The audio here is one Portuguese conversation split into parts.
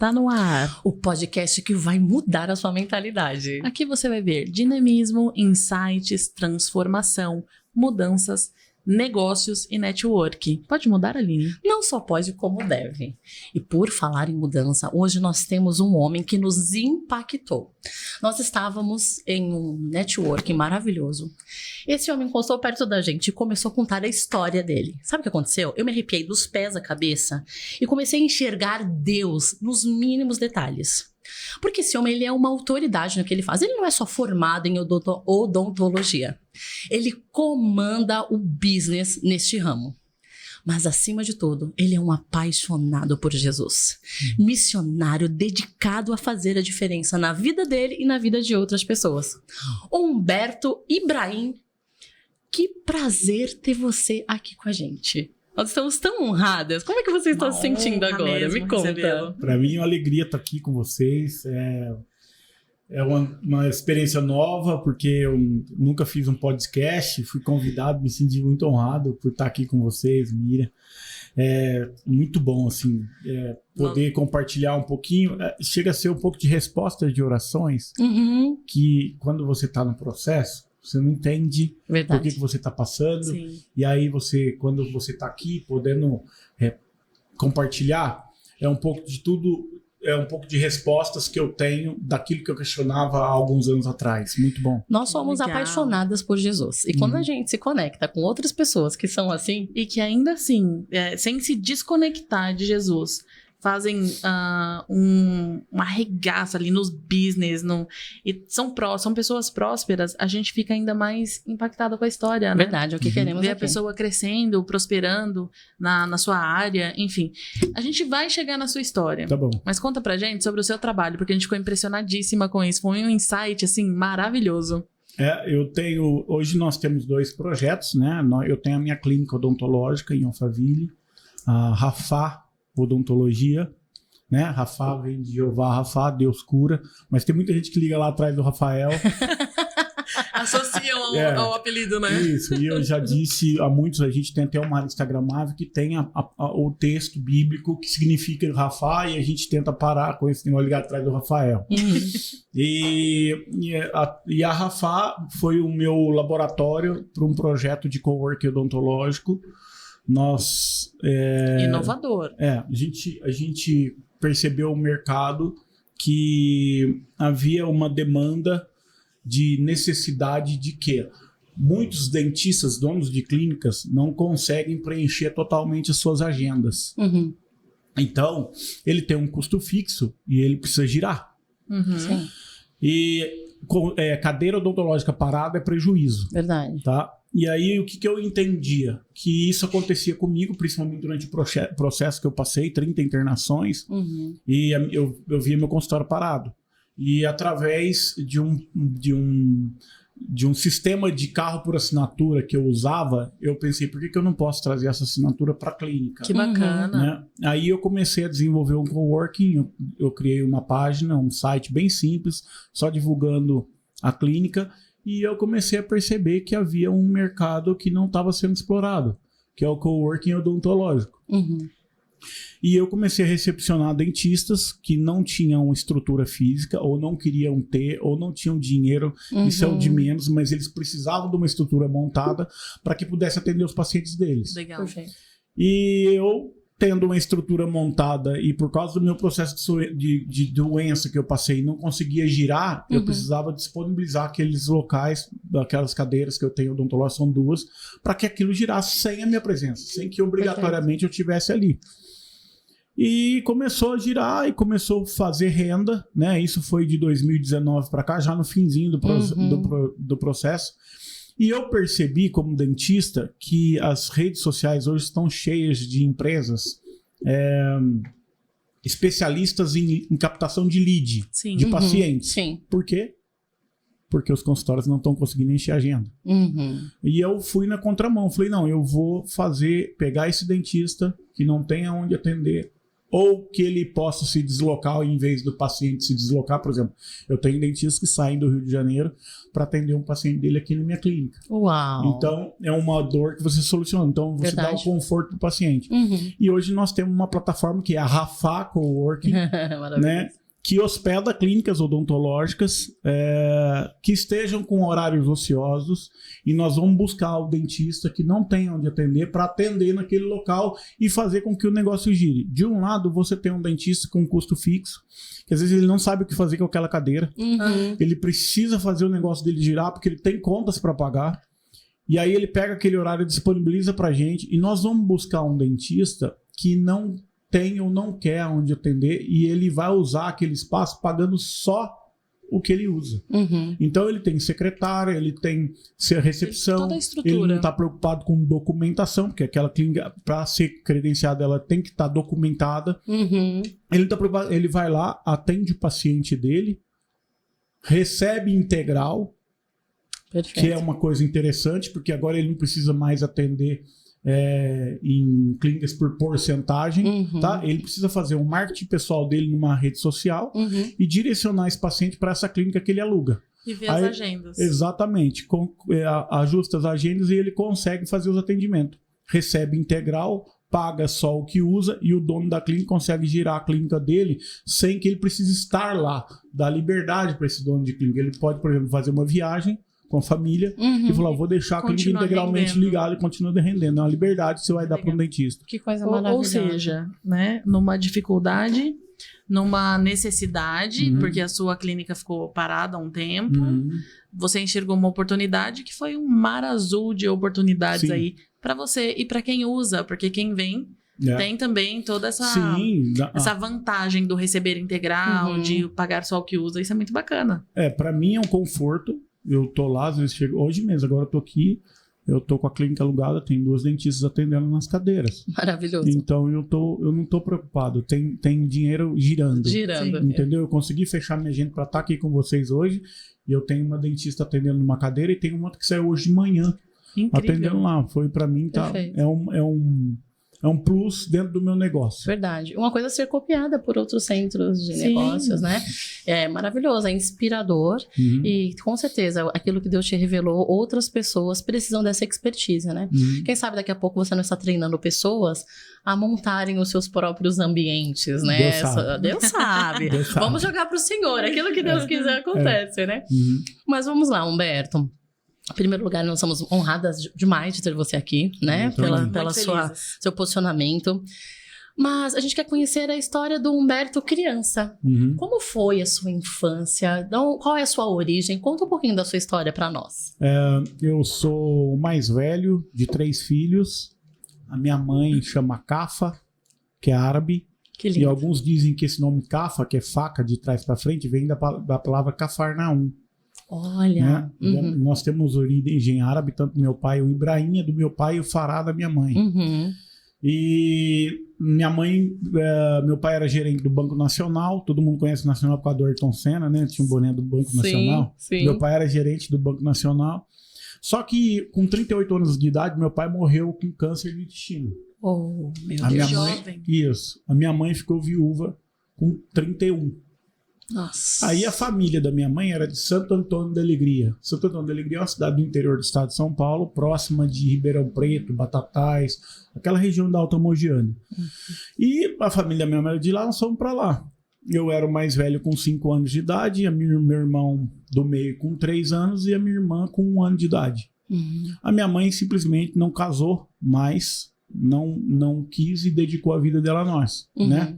está no ar. O podcast que vai mudar a sua mentalidade. Aqui você vai ver dinamismo, insights, transformação, mudanças, negócios e network. Pode mudar, Aline? Não só pode, como deve. E por falar em mudança, hoje nós temos um homem que nos impactou. Nós estávamos em um network maravilhoso. Esse homem encostou perto da gente e começou a contar a história dele. Sabe o que aconteceu? Eu me arrepiei dos pés à cabeça e comecei a enxergar Deus nos mínimos detalhes. Porque esse homem, ele é uma autoridade no que ele faz. Ele não é só formado em odontologia. Ele comanda o business neste ramo. Mas, acima de tudo, ele é um apaixonado por Jesus. Missionário dedicado a fazer a diferença na vida dele e na vida de outras pessoas. Humberto Ibrahim, que prazer ter você aqui com a gente. Nós estamos tão honradas. Como é que você está se sentindo agora? Me conta. Para mim é uma alegria estar aqui com vocês. É uma experiência nova, porque eu nunca fiz um podcast, fui convidado, me senti muito honrado por estar aqui com vocês, Miriam. É muito bom, assim, poder compartilhar um pouquinho. Chega a ser um pouco de resposta de orações, que quando você está no processo, você não entende por que você está passando. Sim. E aí quando você está aqui, podendo compartilhar, é um pouco de tudo. É um pouco de respostas que eu tenho daquilo que eu questionava há alguns anos atrás. Muito bom. Nós somos apaixonadas por Jesus. E quando a gente se conecta com outras pessoas que são assim... E que ainda assim, sem se desconectar de Jesus, fazem um arregaço ali nos business, e são pessoas prósperas, a gente fica ainda mais impactada com a história, né? Verdade, é o que queremos ver aqui. a pessoa crescendo, prosperando na sua área, enfim. A gente vai chegar na sua história. Tá bom. Mas conta pra gente sobre o seu trabalho, porque a gente ficou impressionadíssima com isso. Foi um insight, assim, maravilhoso. Hoje nós temos 2 projetos, né? Eu tenho a minha clínica odontológica em Alphaville, a Rafá Odontologia, né? Rafá vem de Jeová, Rafá, Deus cura, mas tem muita gente que liga lá atrás do Rafael. Associam ao apelido, né? Isso, e eu já disse a muitos, a gente tem até uma área instagramável que tem o texto bíblico que significa Rafá, e a gente tenta parar com esse negócio de ligar atrás do Rafael. E a Rafá foi o meu laboratório para um projeto de coworking odontológico. Inovador. A gente percebeu o mercado que havia uma demanda de necessidade de que muitos dentistas, donos de clínicas, não conseguem preencher totalmente as suas agendas. Então, ele tem um custo fixo e ele precisa girar. Sim. E cadeira odontológica parada é prejuízo. Verdade. Tá? E aí, o que eu entendia? Que isso acontecia comigo, principalmente durante o processo que eu passei, 30 internações, e eu via meu consultório parado. E através de um sistema de carro por assinatura que eu usava, eu pensei, por que eu não posso trazer essa assinatura para a clínica? Que bacana. Né? Aí eu comecei a desenvolver um coworking, eu criei uma página, um site bem simples, só divulgando a clínica, e eu comecei a perceber que havia um mercado que não estava sendo explorado, que é o coworking odontológico. E eu comecei a recepcionar dentistas que não tinham estrutura física, ou não queriam ter, ou não tinham dinheiro, isso é o de menos, mas eles precisavam de uma estrutura montada para que pudesse atender os pacientes deles. Legal. Perfeito. E eu, tendo uma estrutura montada e por causa do meu processo de doença que eu passei, não conseguia girar, eu precisava disponibilizar aqueles locais, aquelas cadeiras que eu tenho odontológicas, são 2, para que aquilo girasse sem a minha presença, sem que obrigatoriamente eu estivesse ali. E começou a girar e começou a fazer renda, né? Isso foi de 2019 para cá, já no finzinho do processo. E eu percebi, como dentista, que as redes sociais hoje estão cheias de empresas especialistas em captação de lead, de pacientes. Sim. Por quê? Porque os consultórios não estão conseguindo encher a agenda. E eu fui na contramão. Falei, não, eu vou pegar esse dentista que não tem aonde atender ou que ele possa se deslocar em vez do paciente se deslocar. Por exemplo, eu tenho dentistas que saem do Rio de Janeiro para atender um paciente dele aqui na minha clínica. Uau! Então, é uma dor que você soluciona. Então, você dá o conforto do paciente. E hoje nós temos uma plataforma que é a Rafá Coworking, né? Que hospeda clínicas odontológicas que estejam com horários ociosos, e nós vamos buscar o dentista que não tem onde atender para atender naquele local e fazer com que o negócio gire. De um lado, você tem um dentista com custo fixo, que às vezes ele não sabe o que fazer com aquela cadeira. Ele precisa fazer o negócio dele girar porque ele tem contas para pagar. E aí ele pega aquele horário e disponibiliza para a gente, e nós vamos buscar um dentista que não tem ou não quer onde atender, e ele vai usar aquele espaço pagando só o que ele usa. Então ele tem secretária, ele tem recepção, toda a estrutura. Ele não está preocupado com documentação, porque aquela clínica, para ser credenciada, ela tem que estar documentada. Ele não está preocupado, ele vai lá, atende o paciente dele, recebe integral, Perfeito. que é uma coisa interessante, porque agora ele não precisa mais atender em clínicas por porcentagem, tá? Ele precisa fazer um marketing pessoal dele numa rede social e direcionar esse paciente para essa clínica que ele aluga. E ver as agendas. Exatamente. Ajusta as agendas e ele consegue fazer os atendimentos. Recebe integral, paga só o que usa, e o dono da clínica consegue girar a clínica dele sem que ele precise estar lá. Dá liberdade para esse dono de clínica. Ele pode, por exemplo, fazer uma viagem com a família e falar, vou deixar a clínica integralmente ligada e continua rendendo. É uma liberdade que você vai dar para um dentista. Que coisa Ou maravilhosa. seja, né, numa dificuldade, numa necessidade, porque a sua clínica ficou parada há um tempo, você enxergou uma oportunidade que foi um mar azul de oportunidades Sim. aí para você e para quem usa, porque quem vem tem também toda essa vantagem do receber integral, de pagar só o que usa. Isso é muito bacana. Para mim é um conforto. Eu tô lá, às vezes chego, hoje mesmo, agora eu tô aqui, eu tô com a clínica alugada, tem 2 dentistas atendendo nas cadeiras. Maravilhoso. Então eu não tô preocupado, tem dinheiro girando. Entendeu? Eu consegui fechar minha agenda para estar aqui com vocês hoje, e eu tenho uma dentista atendendo numa cadeira e tem uma que saiu hoje de manhã. Incrível. Atendendo lá. Foi para mim, tá? É um plus dentro do meu negócio. Verdade. Uma coisa a ser copiada por outros centros de negócios, né? É maravilhoso, é inspirador. E, com certeza, aquilo que Deus te revelou, outras pessoas precisam dessa expertise, né? Quem sabe daqui a pouco você não está treinando pessoas a montarem os seus próprios ambientes, né? Deus sabe. Vamos jogar para o Senhor. Aquilo que Deus quiser acontece, né? Mas vamos lá, Humberto. Em primeiro lugar, nós somos honradas demais de ter você aqui, né? Pela seu posicionamento. Mas a gente quer conhecer a história do Humberto criança. Como foi a sua infância? Qual é a sua origem? Conta um pouquinho da sua história para nós. Eu sou o mais velho de 3 filhos. A minha mãe chama Cafa, que é árabe. Que lindo. E alguns dizem que esse nome Cafa, que é faca de trás para frente, vem da palavra Cafarnaum. Olha. Né? Nós temos origem árabe, tanto meu pai, o Ibrahim é do meu pai e o Fará da minha mãe. E minha mãe, meu pai era gerente do Banco Nacional, todo mundo conhece o Nacional por causa do Ayrton Senna, né? Tinha um boné do Banco Nacional. Sim. Meu pai era gerente do Banco Nacional. Só que com 38 anos de idade, meu pai morreu com câncer de intestino. Oh, meu Deus. Minha jovem. mãe, isso. A minha mãe ficou viúva com 31. Nossa. Aí a família da minha mãe era de Santo Antônio da Alegria. Santo Antônio da Alegria é uma cidade do interior do estado de São Paulo, próxima de Ribeirão Preto, Batatais, aquela região da Alta Mogiana. E a família da minha mãe era de lá, nós fomos para lá. Eu era o mais velho com 5 anos de idade, meu irmão do meio com 3 anos e a minha irmã com 1 ano de idade. A minha mãe simplesmente não casou mais, não quis e dedicou a vida dela a nós, né?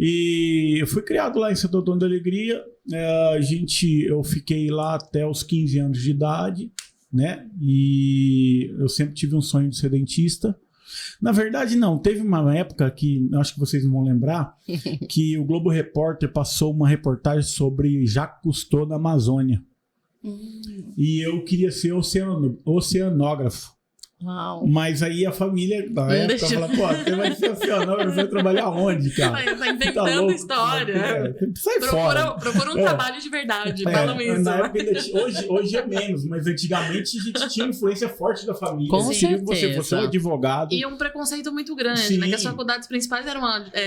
E eu fui criado lá em Santo Antônio da Alegria. Eu fiquei lá até os 15 anos de idade, né? E eu sempre tive um sonho de ser dentista. Na verdade, não. Teve uma época que, acho que vocês não vão lembrar, que o Globo Repórter passou uma reportagem sobre Jacques Cousteau na Amazônia. E eu queria ser oceanógrafo. Uau. Mas aí a família da época fala, pô, você vai ser oceanógrafo, você vai trabalhar onde, cara? Tá inventando louco? história. Sai fora. Procura um trabalho de verdade, falam isso. Na época hoje é menos, mas antigamente a gente tinha influência forte da família. Com Eles queriam que você certeza. fosse um advogado. E um preconceito muito grande, Sim. né? Que as faculdades principais eram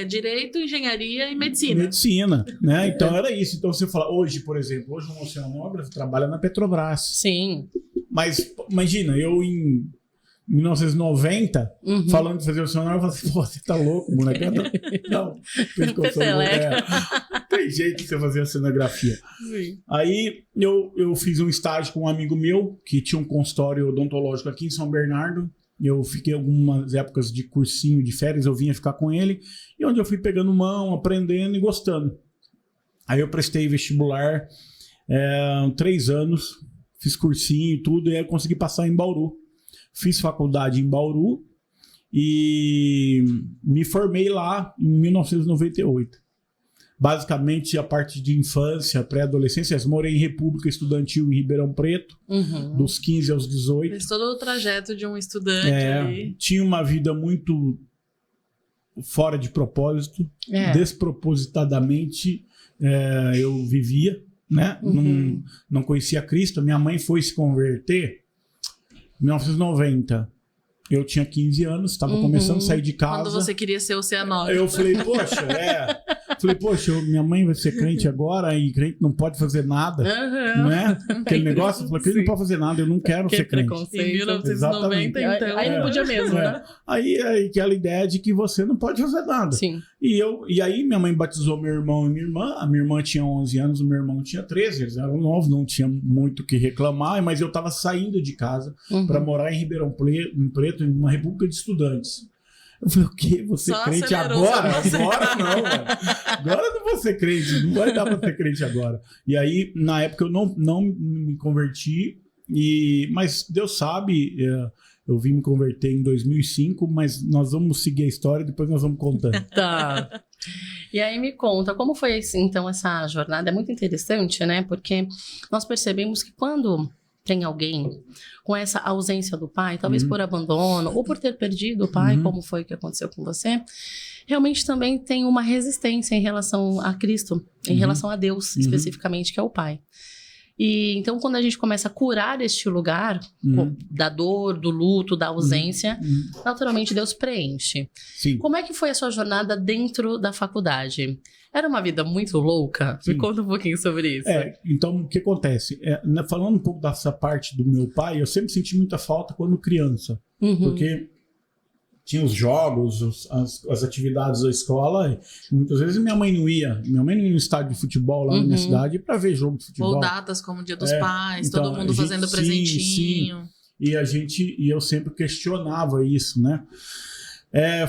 Direito, Engenharia e Medicina. Medicina, né? Então era isso. Então você fala, hoje, por exemplo, hoje um oceanógrafo trabalha na Petrobras. Sim. Mas imagina, eu em 1990, falando de fazer oceanógrafo, eu falei assim, pô, você tá louco, moleque? Não, tem jeito de você fazer oceanografia. Sim. Aí eu fiz um estágio com um amigo meu, que tinha um consultório odontológico aqui em São Bernardo. Eu fiquei algumas épocas de cursinho de férias, eu vinha ficar com ele, e onde eu fui pegando mão, aprendendo e gostando. Aí eu prestei vestibular 3 anos, fiz cursinho e tudo, e aí eu consegui passar em Bauru. Fiz faculdade em Bauru e me formei lá em 1998. Basicamente, a parte de infância, pré-adolescência, eu morei em República Estudantil em Ribeirão Preto, dos 15 aos 18. Fez todo o trajeto de um estudante ali. Tinha uma vida muito fora de propósito, despropositadamente eu vivia, né? Não conhecia Cristo. Minha mãe foi se converter em 1990. Eu tinha 15 anos, estava começando a sair de casa. Quando você queria ser oceanógrafo. Eu falei, poxa, minha mãe vai ser crente agora e crente não pode fazer nada, né? Aquele negócio, eu falei, crente não pode fazer nada, eu não quero ser crente. Em 1990, então. Aí não podia mesmo, né? Aí aquela ideia de que você não pode fazer nada. Sim. E aí minha mãe batizou meu irmão e minha irmã. A minha irmã tinha 11 anos, o meu irmão tinha 13. Eles eram novos, não tinha muito o que reclamar, mas eu estava saindo de casa para morar em Ribeirão Preto, em uma república de estudantes. Eu falei, o quê? Você Só crente acelerou, agora? Agora não, mano. Agora eu não vou ser crente, não vai dar pra ser crente agora. E aí, na época, eu não me converti, mas Deus sabe, eu vim me converter em 2005, mas nós vamos seguir a história e depois nós vamos contando. Tá. E aí me conta, como foi então essa jornada? É muito interessante, né? Porque nós percebemos que quando tem alguém com essa ausência do pai, talvez por abandono ou por ter perdido o pai, como foi que aconteceu com você, realmente também tem uma resistência em relação a Cristo, em relação a Deus especificamente, que é o pai. E então, quando a gente começa a curar este lugar da dor, do luto, da ausência, naturalmente Deus preenche. Sim. Como é que foi a sua jornada dentro da faculdade? Era uma vida muito louca? Sim. Me conta um pouquinho sobre isso. Então, o que acontece? Falando um pouco dessa parte do meu pai, eu sempre senti muita falta quando criança. Porque tinha os jogos, as atividades da escola, e muitas vezes minha mãe não ia. Minha mãe não ia no estádio de futebol lá na minha cidade para ver jogo de futebol. Ou datas como o Dia dos Pais, então, todo mundo fazendo presentinho. Sim. E eu sempre questionava isso, né?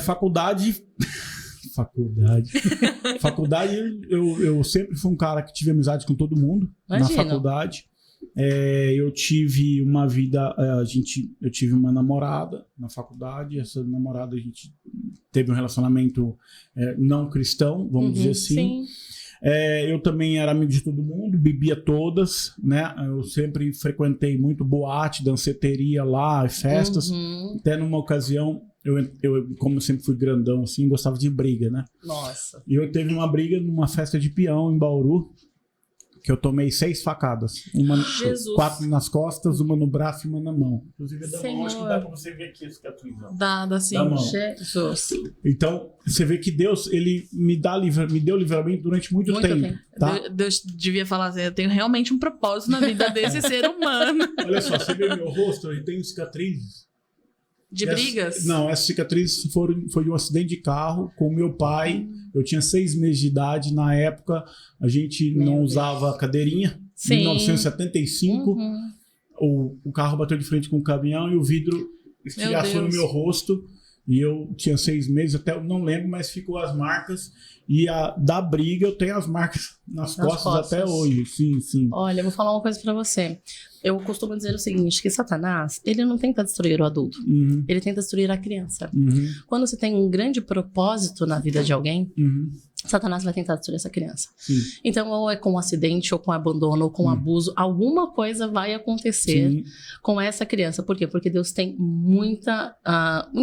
Faculdade, eu sempre fui um cara que tive amizade com todo mundo. Imagina. Na faculdade. Eu tive uma vida, eu tive uma namorada na faculdade. Essa namorada, a gente teve um relacionamento não cristão, vamos dizer assim. Sim. Eu também era amigo de todo mundo, bebia todas, né? Eu sempre frequentei muito boate, danceteria lá, festas. Até numa ocasião, eu como eu sempre fui grandão assim, gostava de briga, né? Nossa. E eu teve uma briga numa festa de peão em Bauru, que eu tomei 6 facadas. 4 nas costas, uma no braço e uma na mão. Inclusive, da mão, acho que dá pra você ver aqui a cicatriz. Dá sim. Da mão. Jesus. Então, você vê que Deus, ele me deu livramento durante muito tempo. Tá? Deus devia falar assim, eu tenho realmente um propósito na vida desse ser humano. Olha só, você vê meu rosto, eu tenho cicatrizes. De brigas? Não, essas cicatrizes foi de um acidente de carro com o meu pai. Eu tinha 6 meses de idade. Na época, a gente não usava cadeirinha. Em 1975, o carro bateu de frente com o caminhão e o vidro estilhaçou no meu rosto. E eu tinha 6 meses, até eu não lembro, mas ficou as marcas. E da briga eu tenho as marcas nas costas até hoje. Sim. Olha, eu vou falar uma coisa pra você. Eu costumo dizer o seguinte, que Satanás, ele não tenta destruir o adulto. Ele tenta destruir a criança. Quando você tem um grande propósito na vida de alguém, Satanás vai tentar destruir essa criança. Sim. Então, ou é com acidente, ou com abandono, ou com abuso, alguma coisa vai acontecer Sim. com essa criança. Por quê? Porque Deus tem muita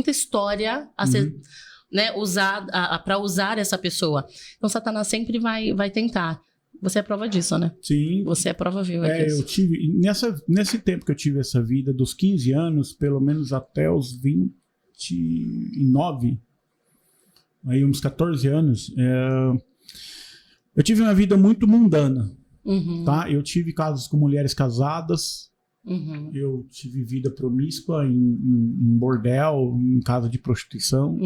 história a ser, né, para usar essa pessoa. Então, Satanás sempre vai tentar. Você é prova disso, né? Sim. Você é prova viva disso. Eu tive, nesse tempo que eu tive essa vida, dos 15 anos, pelo menos até os 29, aí uns 14 anos, eu tive uma vida muito mundana, tá? Eu tive casos com mulheres casadas, eu tive vida promíscua em bordel, em casa de prostituição,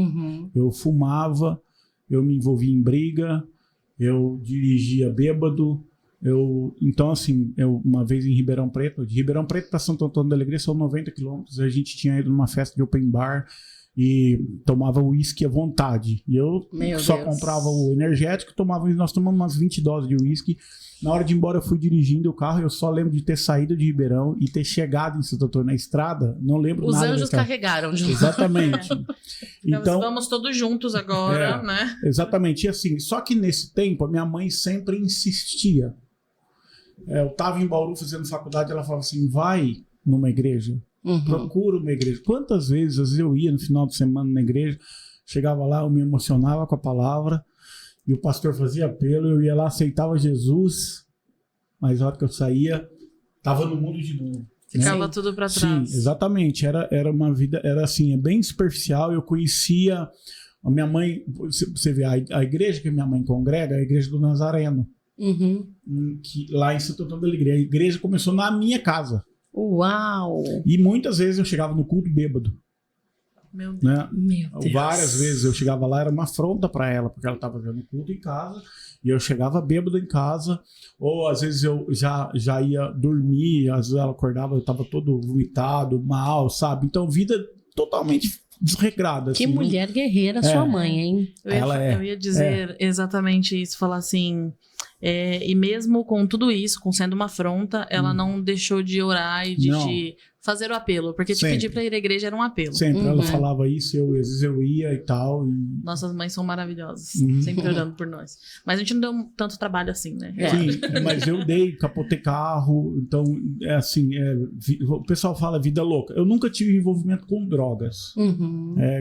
eu fumava, eu me envolvia em briga, eu dirigia bêbado, então assim, uma vez em Ribeirão Preto, de Ribeirão Preto para Santo Antônio da Alegria são 90 quilômetros, a gente tinha ido numa festa de open bar, e tomava uísque à vontade. E eu só comprava o energético, nós tomamos umas 20 doses de uísque. Na hora de ir embora, eu fui dirigindo o carro, eu só lembro de ter saído de Ribeirão e ter chegado em Santo Antônio na estrada, não lembro nada. Os anjos carregaram de lá. Exatamente. Então, vamos todos juntos agora, né? Exatamente. E assim, só que nesse tempo, a minha mãe sempre insistia. Eu estava em Bauru fazendo faculdade, ela falava assim, vai numa igreja. Procura uma igreja. Quantas vezes eu ia no final de semana na igreja, chegava lá, eu me emocionava com a palavra e o pastor fazia apelo, eu ia lá, aceitava Jesus, mas a hora que eu saía, estava no mundo de novo. Ficava tudo para trás. Sim, exatamente. Era uma vida, era assim, bem superficial. Eu conhecia a minha mãe, você vê, a igreja que minha mãe congrega, é a igreja do Nazareno, que, lá em Santo Antônio da Alegria. A igreja começou na minha casa. Uau! E muitas vezes eu chegava no culto bêbado. Meu Deus. Né? Meu Deus. Várias vezes eu chegava lá, era uma afronta para ela, porque ela estava vendo culto em casa, e eu chegava bêbado em casa, ou às vezes eu já ia dormir, às vezes ela acordava, eu estava todo vomitado, mal, sabe? Então, vida totalmente desregrada. Que assim, mulher guerreira sua mãe, hein? Eu ia dizer exatamente isso, falar assim... e mesmo com tudo isso, com sendo uma afronta, ela não deixou de orar e de fazer o apelo. Porque te pedir pra ir à igreja era um apelo. Sempre ela falava isso, às vezes eu ia e tal. Nossas mães são maravilhosas, sempre orando por nós. Mas a gente não deu tanto trabalho assim, né? Sim, mas eu capotei carro, então, o pessoal fala vida louca. Eu nunca tive envolvimento com drogas.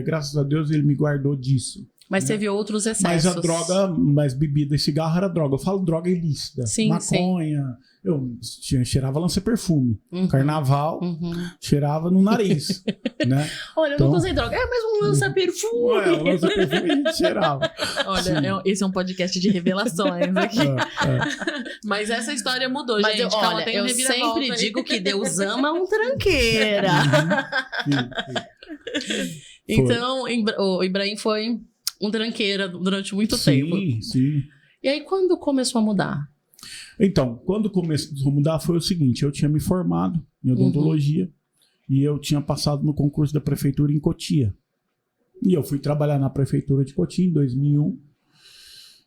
Graças a Deus ele me guardou disso. Mas teve outros excessos. Mas a droga, bebida e cigarro era droga. Eu falo droga ilícita. Sim, maconha. Sim. Eu cheirava lança-perfume. Carnaval, cheirava no nariz. Né? Olha, eu nunca usei droga. Mas um lança-perfume. Um lança-perfume a gente cheirava. Olha, esse é um podcast de revelações aqui. Mas essa história mudou, mas gente. Eu sempre digo que Deus ama um tranqueira. Então, o Ibrahim foi um tranqueira durante muito tempo. Sim. E aí, quando começou a mudar? Então, quando começou a mudar foi o seguinte, eu tinha me formado em odontologia e eu tinha passado no concurso da prefeitura em Cotia. E eu fui trabalhar na prefeitura de Cotia em 2001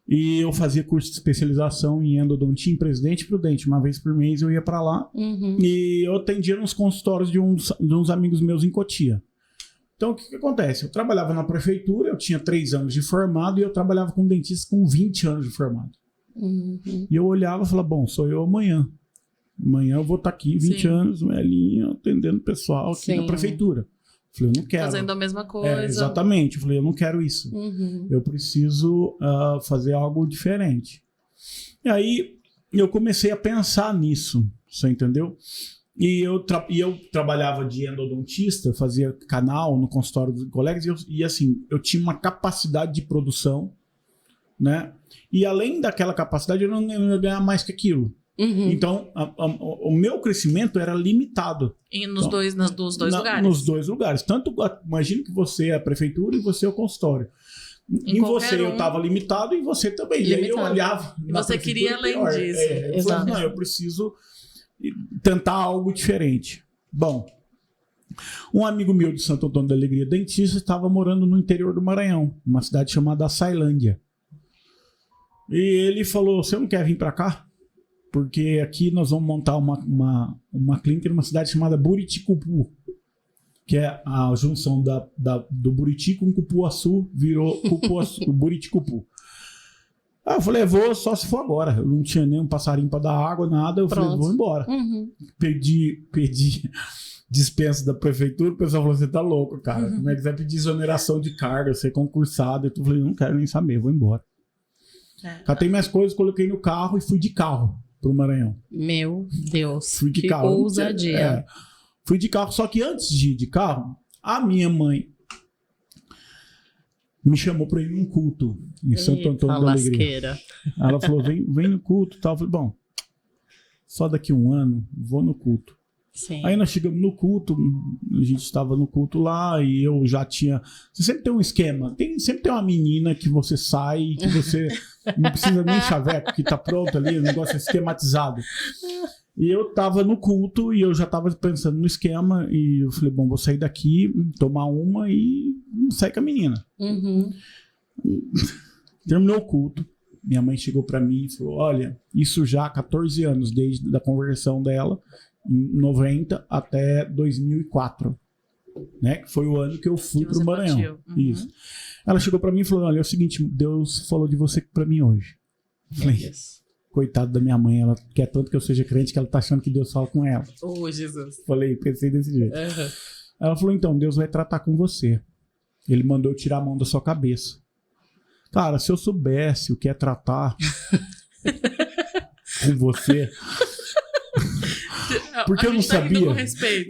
e eu fazia curso de especialização em endodontia em Presidente Prudente. Uma vez por mês eu ia para lá e eu atendia nos consultórios de uns amigos meus em Cotia. Então, o que acontece? Eu trabalhava na prefeitura, eu tinha 3 anos de formado e eu trabalhava com dentista com 20 anos de formado. E eu olhava e falava, bom, sou eu amanhã. Amanhã eu vou estar aqui 20 anos, velhinho, atendendo o pessoal aqui na prefeitura. Eu falei, eu não quero. Fazendo a mesma coisa. Exatamente. Eu falei, eu não quero isso. Eu preciso fazer algo diferente. E aí, eu comecei a pensar nisso, você entendeu? E eu trabalhava de endodontista, fazia canal no consultório dos colegas, e assim, eu tinha uma capacidade de produção, né? E além daquela capacidade, eu não ia ganhar mais que aquilo. Então, o meu crescimento era limitado. E nos dois lugares? Nos 2 lugares. Tanto, imagino que você é a prefeitura e você é o consultório. Em você eu estava limitado e você também. Limitado. E aí eu olhava. E você queria além disso. Eu falei, não, eu preciso tentar algo diferente. Bom, um amigo meu de Santo Antônio da Alegria, dentista, estava morando no interior do Maranhão, uma cidade chamada Açailândia. E ele falou, você não quer vir para cá? Porque aqui nós vamos montar uma clínica numa cidade chamada Buriticupu, que é a junção do Buriti com Cupuaçu, virou Cupuaçu, Buriticupu. Aí eu falei, vou só se for agora. Eu não tinha nem um passarinho pra dar água, nada. Eu falei, vou embora. Pedi dispensa da prefeitura, o pessoal falou, você tá louco, cara. Como é que você vai pedir exoneração de carga, ser concursado? Eu falei, não quero nem saber, vou embora. Catei minhas coisas, coloquei no carro e fui de carro pro Maranhão. Meu Deus, fui de que carro. ousadia. Fui de carro, só que antes de ir de carro, a minha mãe me chamou pra ir num culto em Santo Antônio da Alegria. Ela falou, vem no culto e tal. Eu falei, bom, só daqui um ano vou no culto. Sim. Aí nós chegamos no culto, a gente estava no culto lá e eu já tinha... Você sempre tem um esquema, sempre tem uma menina que você sai, que você não precisa nem chaveco, que tá pronto ali, o negócio é esquematizado. E eu tava no culto e eu já tava pensando no esquema e eu falei, bom, vou sair daqui, tomar uma e sair com a menina. Terminou o culto, minha mãe chegou pra mim e falou, olha, isso já há 14 anos, desde a conversão dela, em 90 até 2004, né? Que foi o ano que eu fui pro Maranhão. Isso. Ela chegou pra mim e falou, olha, é o seguinte, Deus falou de você pra mim hoje. Eu falei, coitado da minha mãe, ela quer tanto que eu seja crente que ela tá achando que Deus fala com ela. Oh, Jesus. Falei, pensei desse jeito. Ela falou, então, Deus vai tratar com você. Ele mandou eu tirar a mão da sua cabeça. Cara, se eu soubesse o que é tratar com você... Porque eu não sabia.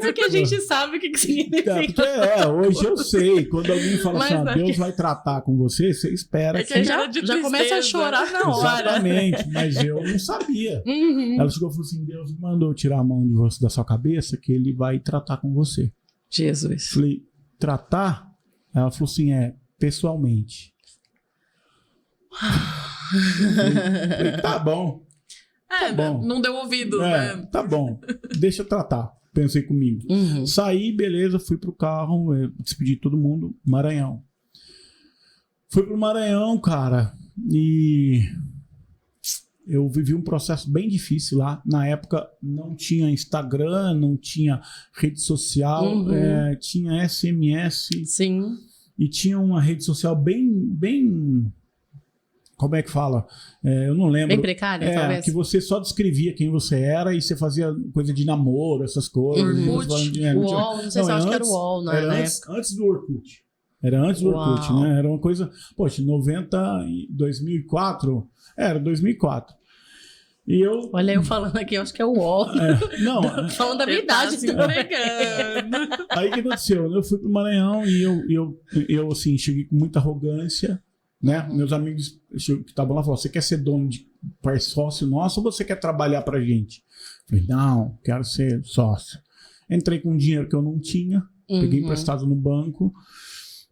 Porque a gente sabe o que Porque significa. hoje eu sei. Quando alguém fala assim, Deus vai tratar com você, você espera. Que já começa a chorar na hora. Exatamente, mas eu não sabia. Ela chegou e falou assim, Deus mandou tirar a mão de você da sua cabeça que ele vai tratar com você. Jesus. Falei, tratar? Ela falou assim, pessoalmente. Falei, tá bom. Tá bom. Não deu ouvido, né? Tá bom, deixa eu tratar. Pensei comigo. Saí, beleza, fui pro carro, despedi todo mundo, Maranhão. Fui pro Maranhão, cara, e eu vivi um processo bem difícil lá. Na época não tinha Instagram, não tinha rede social, tinha SMS. Sim. E tinha uma rede social bem como é que fala? Eu não lembro. Bem precária, talvez. Que você só descrevia quem você era e você fazia coisa de namoro, essas coisas. UOL, não sei se eu acho que era o UOL, né? Era antes do Orkut. Era antes do Orkut, né? Era uma coisa... Poxa, 2004... Era 2004. E eu... Olha, eu falando aqui, eu acho que é o UOL. Não. Falando da minha idade. Aí o que aconteceu? Eu fui pro Maranhão e eu assim, cheguei com muita arrogância, né? Meus amigos que estavam lá falaram, você quer ser dono de sócio nosso ou você quer trabalhar pra gente? Eu falei, não, quero ser sócio. Entrei com dinheiro que eu não tinha, peguei emprestado no banco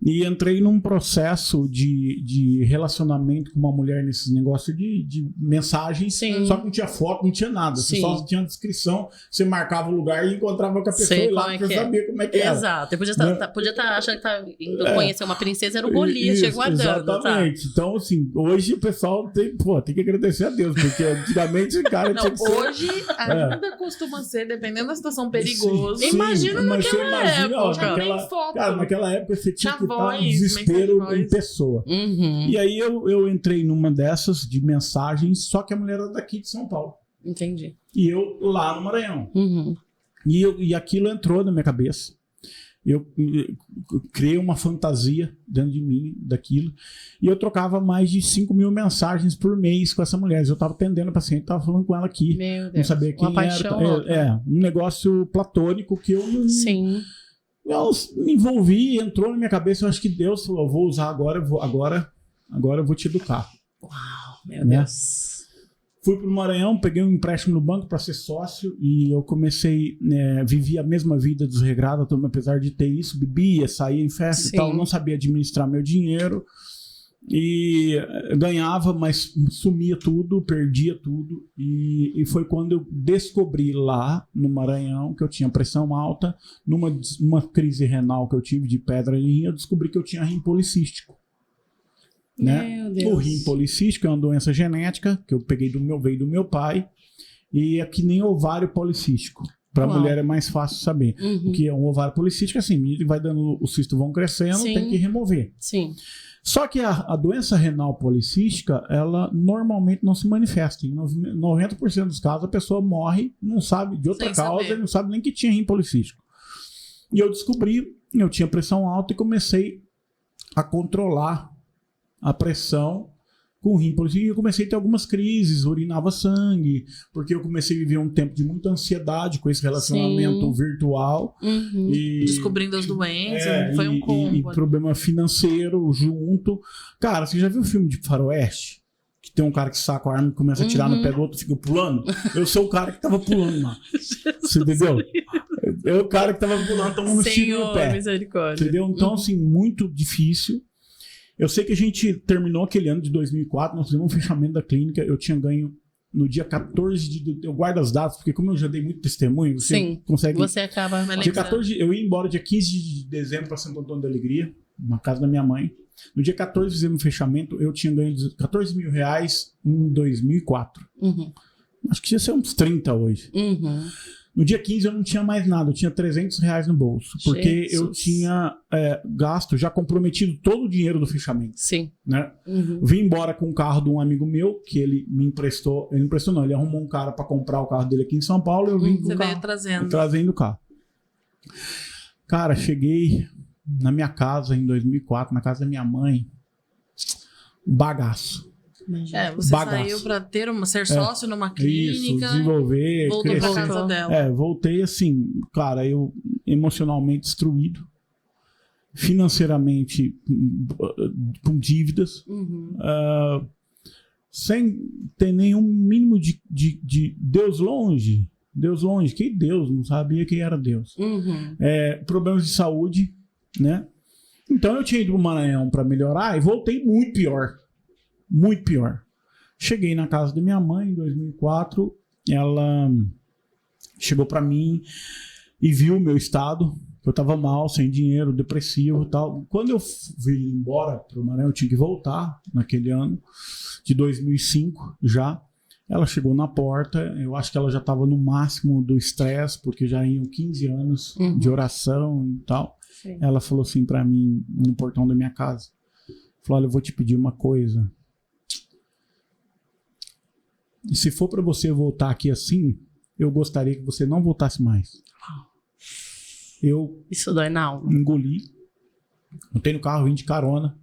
e entrei num processo de relacionamento com uma mulher nesses negócios de mensagens. Sim. Só que não tinha foto, não tinha nada. Você só tinha descrição, você marcava o lugar e encontrava com a pessoa e lá pra saber como é que era. Exato. Eu podia estar achando que tá indo conhecer uma princesa, era o Golias, chegou guardando. Exatamente. Tá? Então, assim, hoje o pessoal tem que agradecer a Deus, porque antigamente o cara tinha que ser... Hoje ainda costuma ser, dependendo da situação, perigoso. Sim, imagina naquela época. Cara, naquela época você tinha que estar em desespero em pessoa. E aí eu entrei numa dessas de mensagens, só que a mulher era daqui de São Paulo. Entendi. E eu lá no Maranhão. E aquilo entrou na minha cabeça. Eu criei uma fantasia dentro de mim daquilo. E eu trocava mais de 5 mil mensagens por mês com essa mulher. Eu estava atendendo a paciente, estava falando com ela aqui. Meu Deus. Não sabia quem era. Um negócio platônico que eu não... Sim. Eu me envolvi, entrou na minha cabeça. Eu acho que Deus falou, eu vou usar agora eu vou te educar. Uau, meu Deus. Fui pro Maranhão, peguei um empréstimo no banco para ser sócio e eu comecei, vivi a mesma vida desregrada, apesar de ter isso, bebia, saía em festa e tal, não sabia administrar meu dinheiro e ganhava, mas sumia tudo, perdia tudo e foi quando eu descobri lá no Maranhão que eu tinha pressão alta, numa crise renal que eu tive de pedra em rim, eu descobri que eu tinha rim policístico. Né? O rim policístico é uma doença genética que eu peguei veio do meu pai e é que nem ovário policístico. Para a mulher é mais fácil saber. O que é um ovário policístico, assim, vai dando, os cistos vão crescendo, tem que remover. Sim. Só que a doença renal policística, ela normalmente não se manifesta. Em 90% dos casos, a pessoa morre, não sabe de outra Sem causa, saber. e não sabe nem que tinha rim policístico. E eu descobri, eu tinha pressão alta e comecei a controlar a pressão com rim policístico. E eu comecei a ter algumas crises, urinava sangue, porque eu comecei a viver um tempo de muita ansiedade com esse relacionamento virtual. Uhum. E Descobrindo as doenças, foi um e combo. problema financeiro junto. Cara, você já viu o filme de faroeste? Que tem um cara que saca a arma e começa a atirar no pé do outro e fica pulando? Eu sou o cara que tava pulando lá. Você entendeu? Eu o cara que tava pulando, tomando um tiro no Senhor, pé. misericórdia. Entendeu? Então, assim, muito difícil. Eu sei que a gente terminou aquele ano de 2004, nós fizemos um fechamento da clínica, eu tinha ganho no dia 14 de... Eu guardo as datas, porque como eu já dei muito testemunho, você Sim, consegue... Você acaba... Dia 14, eu ia embora dia 15 de dezembro para Santo Antônio da Alegria, na casa da minha mãe. No dia 14 fizemos um fechamento, eu tinha ganho 14 mil reais em 2004. Uhum. Acho que ia ser uns 30 hoje. Uhum. No dia 15 eu não tinha mais nada, eu tinha 300 reais no bolso. Porque eu Jesus. tinha gasto, já comprometido todo o dinheiro do fechamento. Sim. Né? Uhum. Vim embora com o carro de um amigo meu, que ele me emprestou. Ele não emprestou, não, ele arrumou um cara para comprar o carro dele aqui em São Paulo. Eu vim com Você o veio carro, trazendo. o carro. Cara, cheguei na minha casa em 2004, na casa da minha mãe. Bagaço. Você Bagaço. saiu pra ser sócio numa Isso, clínica. desenvolver, Voltou pra crescer. casa dela. Voltei assim, cara, eu emocionalmente destruído, financeiramente com dívidas, Uhum. sem ter nenhum mínimo de Deus longe. Deus longe, que Deus? Não sabia quem era Deus. Uhum. Problemas de saúde, né? Então eu tinha ido pro Maranhão para melhorar e voltei muito pior. Muito pior. Cheguei na casa da minha mãe em 2004, ela chegou para mim e viu o meu estado, que eu tava mal, sem dinheiro, depressivo e tal. Quando eu vim embora pro Maranhão, eu tinha que voltar naquele ano de 2005 já. Ela chegou na porta, eu acho que ela já estava no máximo do estresse, porque já iam 15 anos de oração e tal. Sim. Ela falou assim para mim no portão da minha casa. Falou, olha, eu vou te pedir uma coisa. E se for para você voltar aqui assim, eu gostaria que você não voltasse mais. Eu Isso dói na alma. engoli, montei no carro, vim de carona,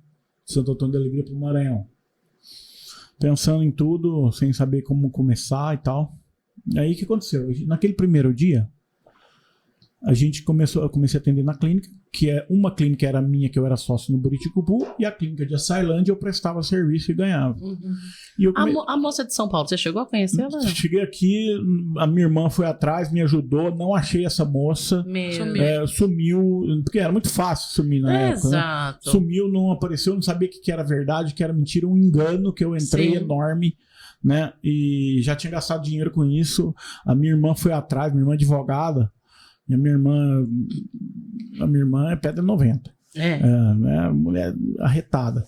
de Santo Antônio da Alegria pro Maranhão. Pensando em tudo, sem saber como começar e tal. E aí o que aconteceu? Naquele primeiro dia, eu comecei a atender na clínica, que é uma clínica era minha, que eu era sócio no Buriticupu, e a clínica de Açailândia eu prestava serviço e ganhava. Uhum. E eu A moça de São Paulo, você chegou a conhecer ela? cheguei aqui, a minha irmã foi atrás, me ajudou, não achei essa moça, Meu. sumiu, porque era muito fácil sumir na época, né? Exato. Sumiu, não apareceu, não sabia o que era verdade, o que era mentira, um engano que eu entrei Sim. enorme, né? E já tinha gastado dinheiro com isso. A minha irmã foi atrás, minha irmã advogada, e a minha irmã é pedra 90. Né? Mulher arretada.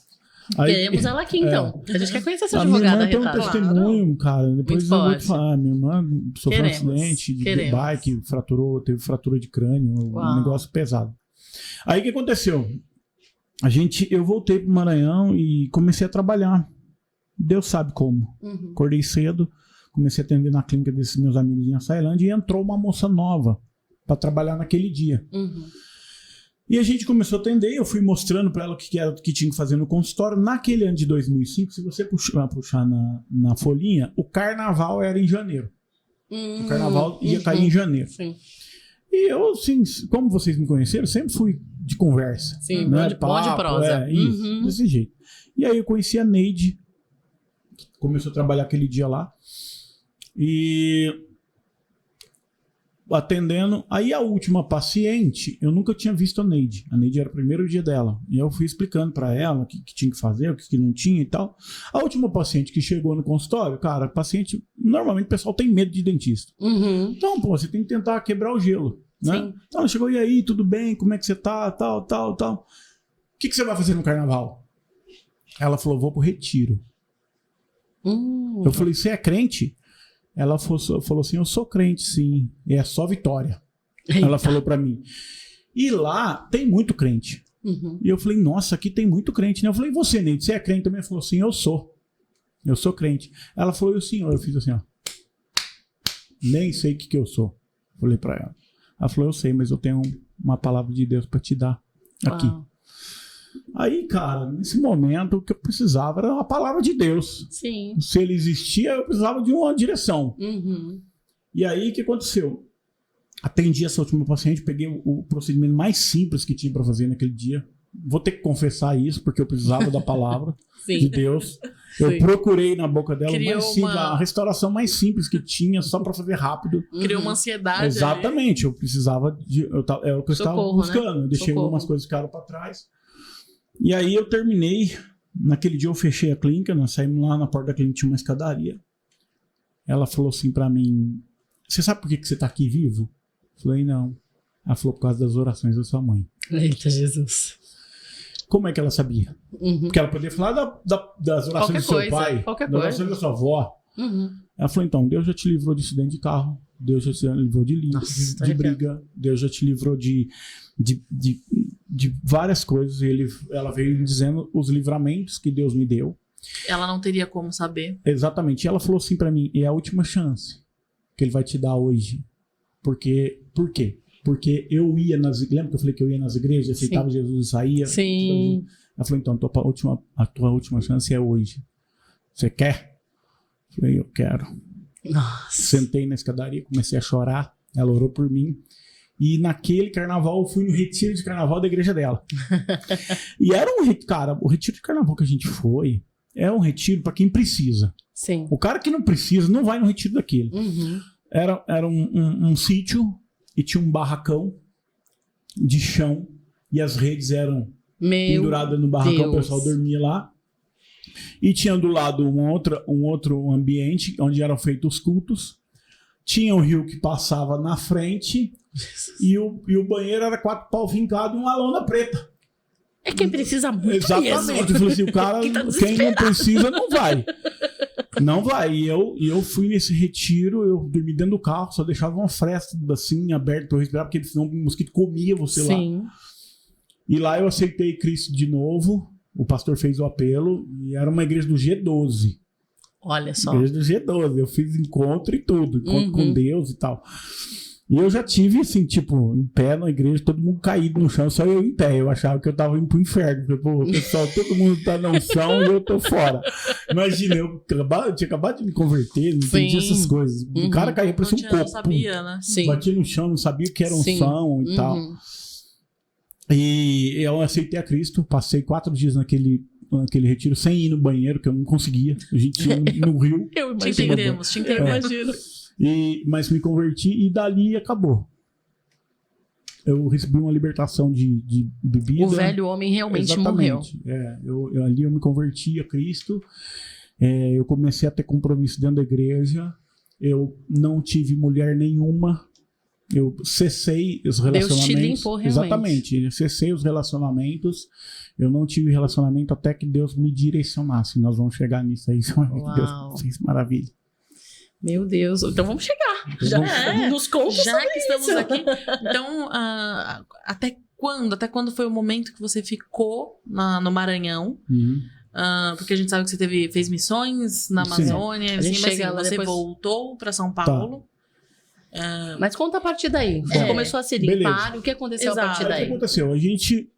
Aí, Queremos ela aqui, então. A gente quer conhecer essa a minha advogada irmã tem um arretada. testemunho, cara. Depois Muito eu vou te forte. falar. Minha irmã sofreu Queremos. um acidente de Queremos. bike, teve fratura de crânio, Uau. um negócio pesado. Aí o que aconteceu? Eu voltei pro Maranhão e comecei a trabalhar. Deus sabe como. Uhum. Acordei cedo, comecei a atender na clínica desses meus amigos em Açailândia e entrou uma moça nova para trabalhar naquele dia. Uhum. E a gente começou a atender, eu fui mostrando para ela o que era o que tinha que fazer no consultório. Naquele ano de 2005, se você puxar na folhinha, o carnaval era em janeiro. O carnaval ia cair em janeiro. Sim. E eu, assim, como vocês me conheceram, sempre fui de conversa. Sim, né? bom de prosa. Isso, Uhum. desse jeito. E aí eu conheci a Neide, que começou a trabalhar aquele dia lá. E atendendo. Aí a última paciente, eu nunca tinha visto a Neide. A Neide era o primeiro dia dela. E eu fui explicando pra ela o que tinha que fazer, o que não tinha e tal. A última paciente que chegou no consultório, cara, paciente, normalmente o pessoal tem medo de dentista. Uhum. Então, pô, você tem que tentar quebrar o gelo, né? Sim. Então ela chegou, e aí, tudo bem? Como é que você tá? Tal. O que você vai fazer no carnaval? Ela falou, vou pro retiro. Eu falei, você é crente? Ela falou assim, eu sou crente, sim. E é só Vitória. Eita. Ela falou pra mim. E lá tem muito crente. E eu falei, nossa, aqui tem muito crente, né? Eu falei, e você, Neide, você é crente também? Ela falou assim, eu sou crente. Ela falou, e o senhor? Eu fiz assim, ó. Nem sei o que eu sou. Falei pra ela. Ela falou, eu sei, mas eu tenho uma palavra de Deus pra te dar aqui. Uau. Aí, cara, nesse momento, o que eu precisava era a palavra de Deus. Sim. Se ele existia, eu precisava de uma direção. E aí, o que aconteceu? Atendi essa última paciente, peguei o procedimento mais simples que tinha para fazer naquele dia. Vou ter que confessar isso, porque eu precisava da palavra de Deus. Eu procurei na boca dela a restauração mais simples que tinha, só para fazer rápido. Criou uma ansiedade. Exatamente, eu precisava era o que eu estava buscando. Né? Eu deixei algumas coisas que ficaram para trás. E aí eu terminei. Naquele dia eu fechei a clínica, nós saímos lá na porta da clínica, tinha uma escadaria. Ela falou assim para mim: você sabe por que você tá aqui vivo? Eu falei, não. Ela falou, por causa das orações da sua mãe. Eita, Jesus. Como é que ela sabia? Porque ela podia falar das orações do seu pai, das orações da sua avó. Ela falou, então, Deus já te livrou de acidente de carro, Deus já te livrou de briga, Deus já te livrou de várias coisas. Ela veio dizendo os livramentos que Deus me deu. Ela não teria como saber. Exatamente. E ela falou assim pra mim, é a última chance que ele vai te dar hoje. Por quê? Porque eu ia lembra que eu falei que eu ia nas igrejas, aceitava Jesus e saía? Sim. Ela falou, então, a tua última chance é hoje. Você quer? Eu falei, eu quero. Nossa. Sentei na escadaria, comecei a chorar. Ela orou por mim. E naquele carnaval, eu fui no retiro de carnaval da igreja dela. E era o retiro de carnaval que a gente foi, é um retiro para quem precisa. Sim. O cara que não precisa, não vai no retiro daquele. Era um sítio e tinha um barracão de chão e as redes eram penduradas no barracão, o pessoal dormia lá. E tinha do lado um outro ambiente onde eram feitos os cultos. Tinha um rio que passava na frente e o banheiro era 4 pau vincado e uma lona preta. É quem precisa muito. Exatamente. Eu falei assim, o cara, quem não precisa, não vai. Não vai. E eu fui nesse retiro, eu dormi dentro do carro, só deixava uma fresta assim, aberta pra eu respirar, porque senão o mosquito comia você lá. E lá eu aceitei Cristo de novo, o pastor fez o apelo, e era uma igreja do G12. Olha só. Igreja do G12. Eu fiz encontro e tudo, encontro com Deus e tal. E eu já tive, assim, tipo, em pé na igreja, todo mundo caído no chão, só eu em pé. Eu achava que eu tava indo pro inferno. Porque, pô, pessoal, todo mundo tá na unção e eu tô fora. Imagina, eu tinha acabado de me converter, não entendi essas coisas. O cara caía pra ser um copo. Não sabia, né? Batia no chão, não sabia o que era unção e tal. E eu aceitei a Cristo, passei 4 dias naquele retiro sem ir no banheiro, que eu não conseguia. A gente ia no rio. Te entendemos. Imagino. Mas me converti e dali acabou. Eu recebi uma libertação de bebida. O velho homem realmente morreu. Ali eu me converti a Cristo. Eu comecei a ter compromisso dentro da igreja. Eu não tive mulher nenhuma. Eu cessei os relacionamentos. Deus te limpou realmente. Exatamente. Eu cessei os relacionamentos. Eu não tive relacionamento até que Deus me direcionasse. Nós vamos chegar nisso aí. Deus fez maravilha. Meu Deus, então vamos chegar. Nos conta já que estamos aqui. Então, até quando foi o momento que você ficou no Maranhão? Porque a gente sabe que você fez missões na Amazônia, assim, mas assim, você voltou para São Paulo. Mas conta a partir daí. Você começou a se limpar, o que aconteceu a partir daí? O que aconteceu? A gente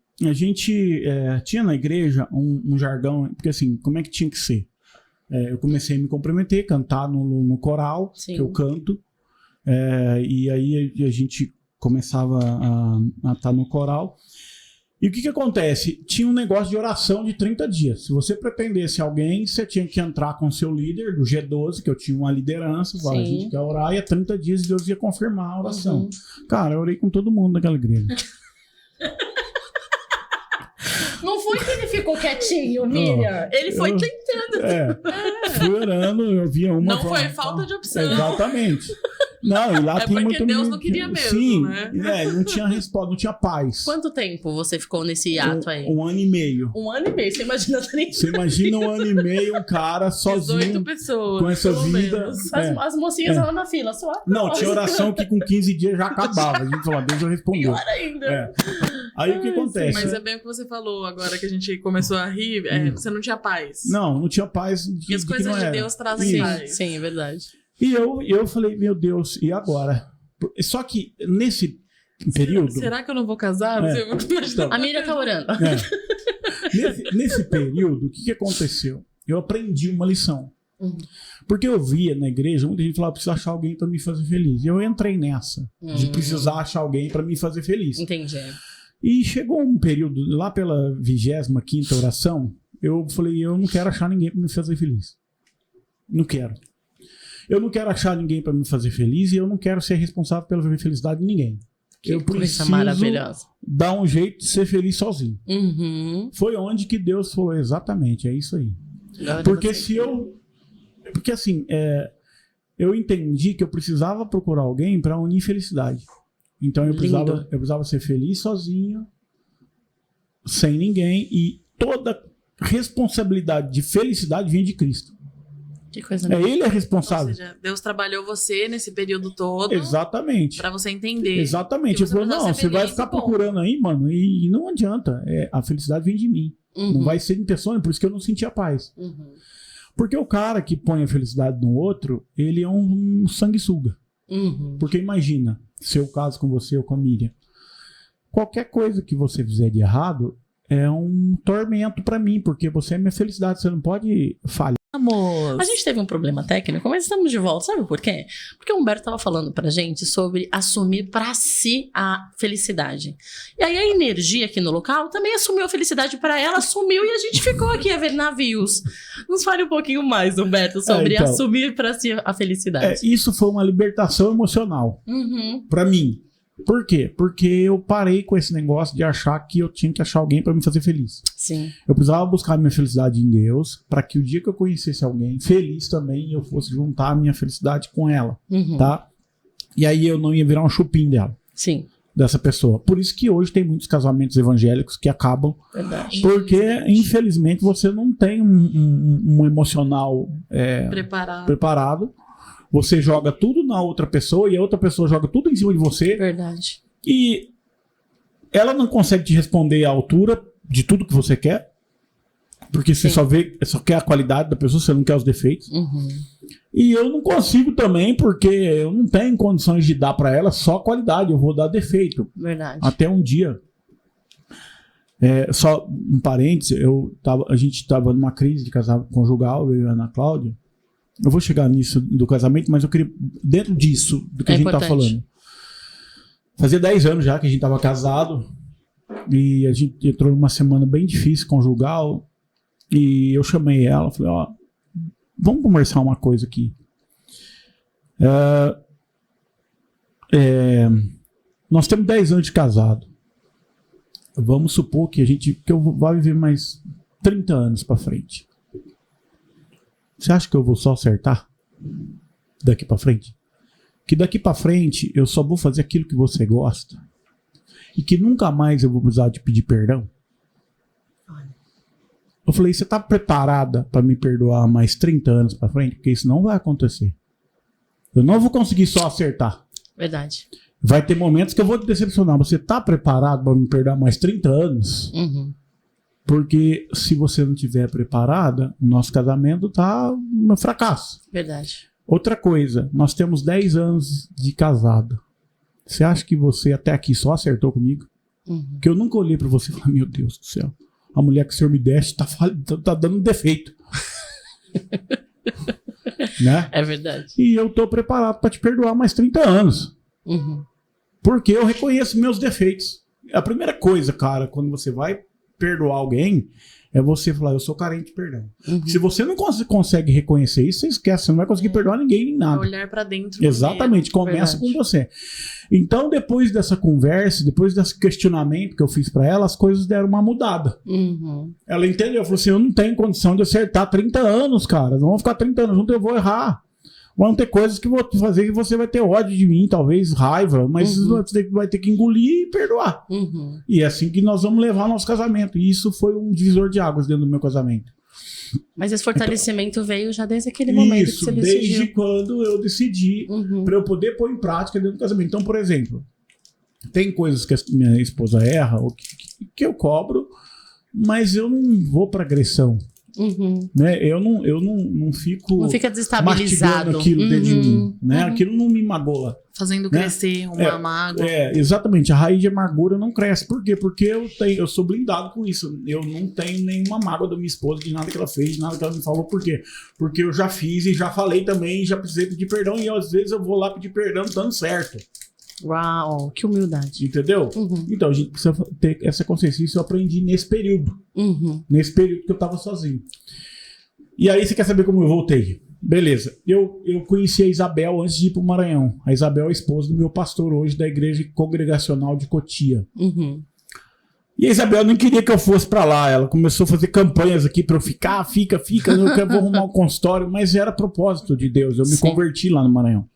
tinha na igreja um jargão, porque assim, como é que tinha que ser? Eu comecei a me comprometer, cantar no coral, que eu canto. E aí a gente começava a estar no coral. E o que acontece? Tinha um negócio de oração de 30 dias. Se você pretendesse alguém, você tinha que entrar com o seu líder do G12, que eu tinha uma liderança, a gente quer orar, e a 30 dias Deus ia confirmar a oração. Cara, eu orei com todo mundo naquela igreja. Não foi que ele ficou quietinho, Miriam. Ele foi tentando. Fui orando, eu via uma. Não foi falta de opção. Exatamente. Não, e lá tem porque Deus não queria mesmo, sim, né? Não tinha resposta, não tinha paz. Quanto tempo você ficou nesse ato aí? 1 ano e meio. 1 ano e meio, você imagina 30. Você imagina 1 ano e meio, um cara sozinho. 18 pessoas. Com essa vida. As mocinhas lá na fila, só. Não, tinha oração que com 15 dias já acabava. A gente falou, Deus já respondeu. Pior ainda. Aí o que acontece? Mas é bem o que você falou agora que a gente começou a rir. Você não tinha paz. Não tinha paz. E as coisas de Deus trazem paz. Sim, é verdade. E eu falei, meu Deus, e agora? Só que nesse período... Será que eu não vou casar? Então, A Miriam tá orando. Nesse período, o que aconteceu? Eu aprendi uma lição. Porque eu via na igreja, muita gente falava, preciso achar alguém para me fazer feliz. E eu entrei nessa, de precisar achar alguém para me fazer feliz. Entendi. E chegou um período, lá pela 25ª oração, eu falei, eu não quero achar ninguém para me fazer feliz. Não quero. Eu não quero achar ninguém para me fazer feliz e eu não quero ser responsável pela felicidade de ninguém. Eu preciso dar um jeito de ser feliz sozinho. Foi onde que Deus falou, exatamente, é isso aí. Porque Porque assim, eu entendi que eu precisava procurar alguém para unir felicidade. Então eu precisava ser feliz sozinho, sem ninguém, e toda responsabilidade de felicidade vinha de Cristo. Que coisa Ele é responsável. Ou seja, Deus trabalhou você nesse período todo. Exatamente. Pra você entender. Exatamente. Ele falou, não, você vai ficar procurando aí, mano, e não adianta. A felicidade vem de mim. Não vai ser em pessoa, por isso que eu não sentia paz. Porque o cara que põe a felicidade no outro, ele é um sanguessuga. Porque imagina, se eu caso com você ou com a Miriam, qualquer coisa que você fizer de errado é um tormento pra mim, porque você é minha felicidade, você não pode falhar. A gente teve um problema técnico, mas estamos de volta. Sabe por quê? Porque o Humberto estava falando pra gente sobre assumir pra si a felicidade. E aí a energia aqui no local também assumiu a felicidade pra ela, assumiu e a gente ficou aqui a ver navios. Nos fale um pouquinho mais, Humberto, sobre assumir pra si a felicidade. Isso foi uma libertação emocional pra mim. Por quê? Porque eu parei com esse negócio de achar que eu tinha que achar alguém pra me fazer feliz. Sim. Eu precisava buscar a minha felicidade em Deus, para que o dia que eu conhecesse alguém feliz também, eu fosse juntar a minha felicidade com ela, tá? E aí eu não ia virar um chupim dela. Sim. Dessa pessoa. Por isso que hoje tem muitos casamentos evangélicos que acabam. Verdade. Porque, infelizmente, você não tem um emocional preparado. Você joga tudo na outra pessoa e a outra pessoa joga tudo em cima de você. Verdade. E ela não consegue te responder à altura de tudo que você quer. Porque você só quer a qualidade da pessoa, você não quer os defeitos. E eu não consigo também, porque eu não tenho condições de dar pra ela só qualidade, eu vou dar defeito. Verdade. Até um dia. Só um parênteses, a gente estava numa crise de casal conjugal, eu e a Ana Cláudia. Eu vou chegar nisso do casamento, mas eu queria, dentro disso, do que a gente tá falando. Fazia 10 anos já que a gente tava casado, e a gente entrou numa semana bem difícil, conjugal, e eu chamei ela, falei, vamos conversar uma coisa aqui. Nós temos 10 anos de casado. Vamos supor que eu vou viver mais 30 anos pra frente. Você acha que eu vou só acertar daqui pra frente? Que daqui pra frente eu só vou fazer aquilo que você gosta e que nunca mais eu vou precisar de pedir perdão? Eu falei, você tá preparada pra me perdoar mais 30 anos pra frente? Porque isso não vai acontecer. Eu não vou conseguir só acertar. Verdade. Vai ter momentos que eu vou te decepcionar. Você tá preparado pra me perdoar mais 30 anos? Porque se você não estiver preparada, o nosso casamento tá um fracasso. Verdade. Outra coisa, nós temos 10 anos de casado. Você acha que você até aqui só acertou comigo? Que eu nunca olhei pra você e falei, meu Deus do céu, a mulher que o senhor me deste tá dando defeito. Né? É verdade. E eu tô preparado pra te perdoar mais 30 anos. Porque eu reconheço meus defeitos. A primeira coisa, cara, quando você vai perdoar alguém, é você falar, eu sou carente de perdão. Se você não consegue reconhecer isso, você esquece, você não vai conseguir perdoar ninguém nem nada. Olhar pra dentro. Exatamente, começa com você. Então, depois dessa conversa, depois desse questionamento que eu fiz pra ela, as coisas deram uma mudada. Ela entendeu, falou assim, eu não tenho condição de acertar 30 anos, cara, não vamos ficar 30 anos juntos, eu vou errar. Vão ter coisas que eu vou fazer que você vai ter ódio de mim, talvez raiva, mas você vai ter que engolir e perdoar. E é assim que nós vamos levar nosso casamento. E isso foi um divisor de águas dentro do meu casamento. Mas esse fortalecimento veio já desde aquele momento que você decidiu. Desde quando eu decidi, para eu poder pôr em prática dentro do casamento. Então, por exemplo, Tem coisas que a minha esposa erra, ou que eu cobro, mas eu não vou para agressão. Né? Eu não fico. Não fica desestabilizado. Aquilo dentro de mim. Né? Aquilo não me magoa. Fazendo crescer uma mágoa. Exatamente. A raiz de amargura não cresce. Por quê? Porque eu sou blindado com isso. Eu não tenho nenhuma mágoa da minha esposa, de nada que ela fez, de nada que ela me falou. Por quê? Porque eu já fiz e já falei também, já precisei pedir perdão. E às vezes eu vou lá pedir perdão dando certo. Uau, que humildade. Entendeu? Então a gente precisa ter essa consciência. Isso eu aprendi nesse período. Nesse período que eu tava sozinho. E aí você quer saber como eu voltei? Beleza. Eu conheci a Isabel antes de ir pro Maranhão. A Isabel é a esposa do meu pastor hoje da Igreja Congregacional de Cotia. E a Isabel não queria que eu fosse pra lá. Ela começou a fazer campanhas aqui pra eu ficar, fica. Eu vou arrumar um consultório. Mas era propósito de Deus. Eu me converti lá no Maranhão.